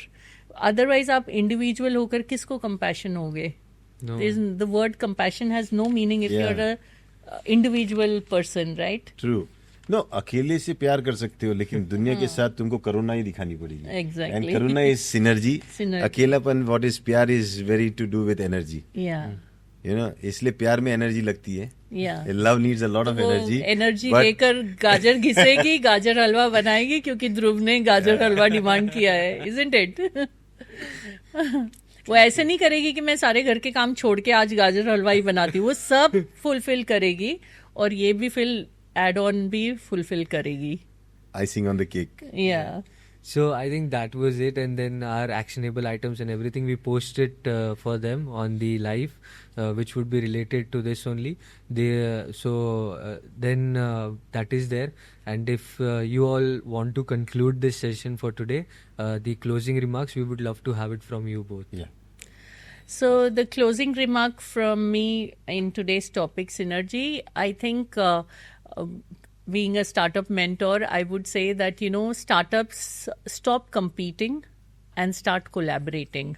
Otherwise, आप individual होकर किसको compassion होगे? No. The word compassion has no meaning if Yeah. you're a individual person, right? True. No, अकेले से प्यार कर सकते हो, लेकिन दुनिया के साथ तुमको करुणा ही दिखानी पड़ेगी. Exactly. And Karuna is synergy. अकेलापन, what is प्यार is very to do with energy. Yeah. You know, इसलिए प्यार में एनर्जी लगती है. Yeah. Love needs a lot of वो energy. एनर्जी but- लेकर गाजर घिसेगी, गाजर हलवा बनाएगी, क्योंकि ध्रुव ने गाजर हलवा डिमांड किया है, isn't it? वो ऐसे नहीं करेगी कि मैं सारे घर के काम छोड़ के आज गाजर हलवा ही बनाती हूँ. वो सब फुलफिल करेगी और ये भी फिर एड ऑन भी फुलफिल करेगी. Icing on the cake. Yeah. So I think that was it, and then our actionable items and everything we posted for them on the live, which would be related to this only. Then that is there, and if you all want to conclude this session for today, the closing remarks, we would love to have it from you both. Yeah. So the closing remark from me in today's topic, synergy, I think being a startup mentor, I would say that, you know, startups stop competing and start collaborating.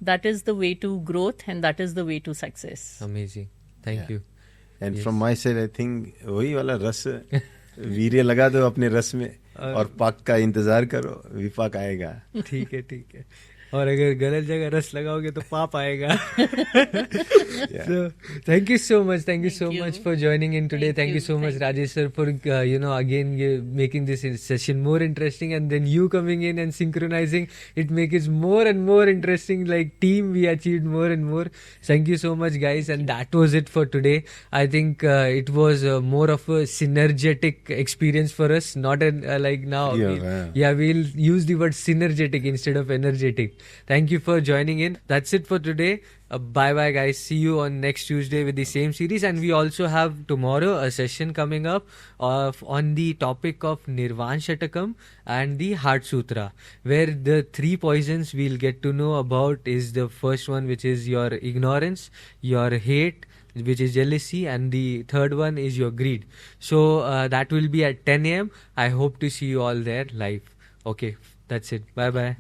That is the way to growth and that is the way to success. Amazing. Thank you. And Yes. from my side, I think वही वाला रस वीर्य लगा दो अपने रस में और पाक का इंतजार करो, विपाक आएगा. ठीक है. और अगर गलत जगह रस लगाओगे तो पाप आएगा. So thank you so much for joining in today. Thank you so much, Rajesh sir, for again making this session more interesting, and then you coming in and synchronizing it, make it more and more interesting. Like team, we achieved more and more. Thank you so much, guys, and that was it for today. I think it was more of a synergetic experience for us, not like now. We'll use the word synergetic instead of energetic. Thank you for joining in. That's it for today. Bye bye, guys. See you on next Tuesday with the same series. And we also have tomorrow a session coming up on the topic of Nirvan Shatakam and the Heart Sutra, where the 3 poisons we'll get to know about is the first one, which is your ignorance, your hate, which is jealousy, and the third one is your greed. So that will be at 10 a.m. I hope to see you all there live. Okay, that's it. Bye bye.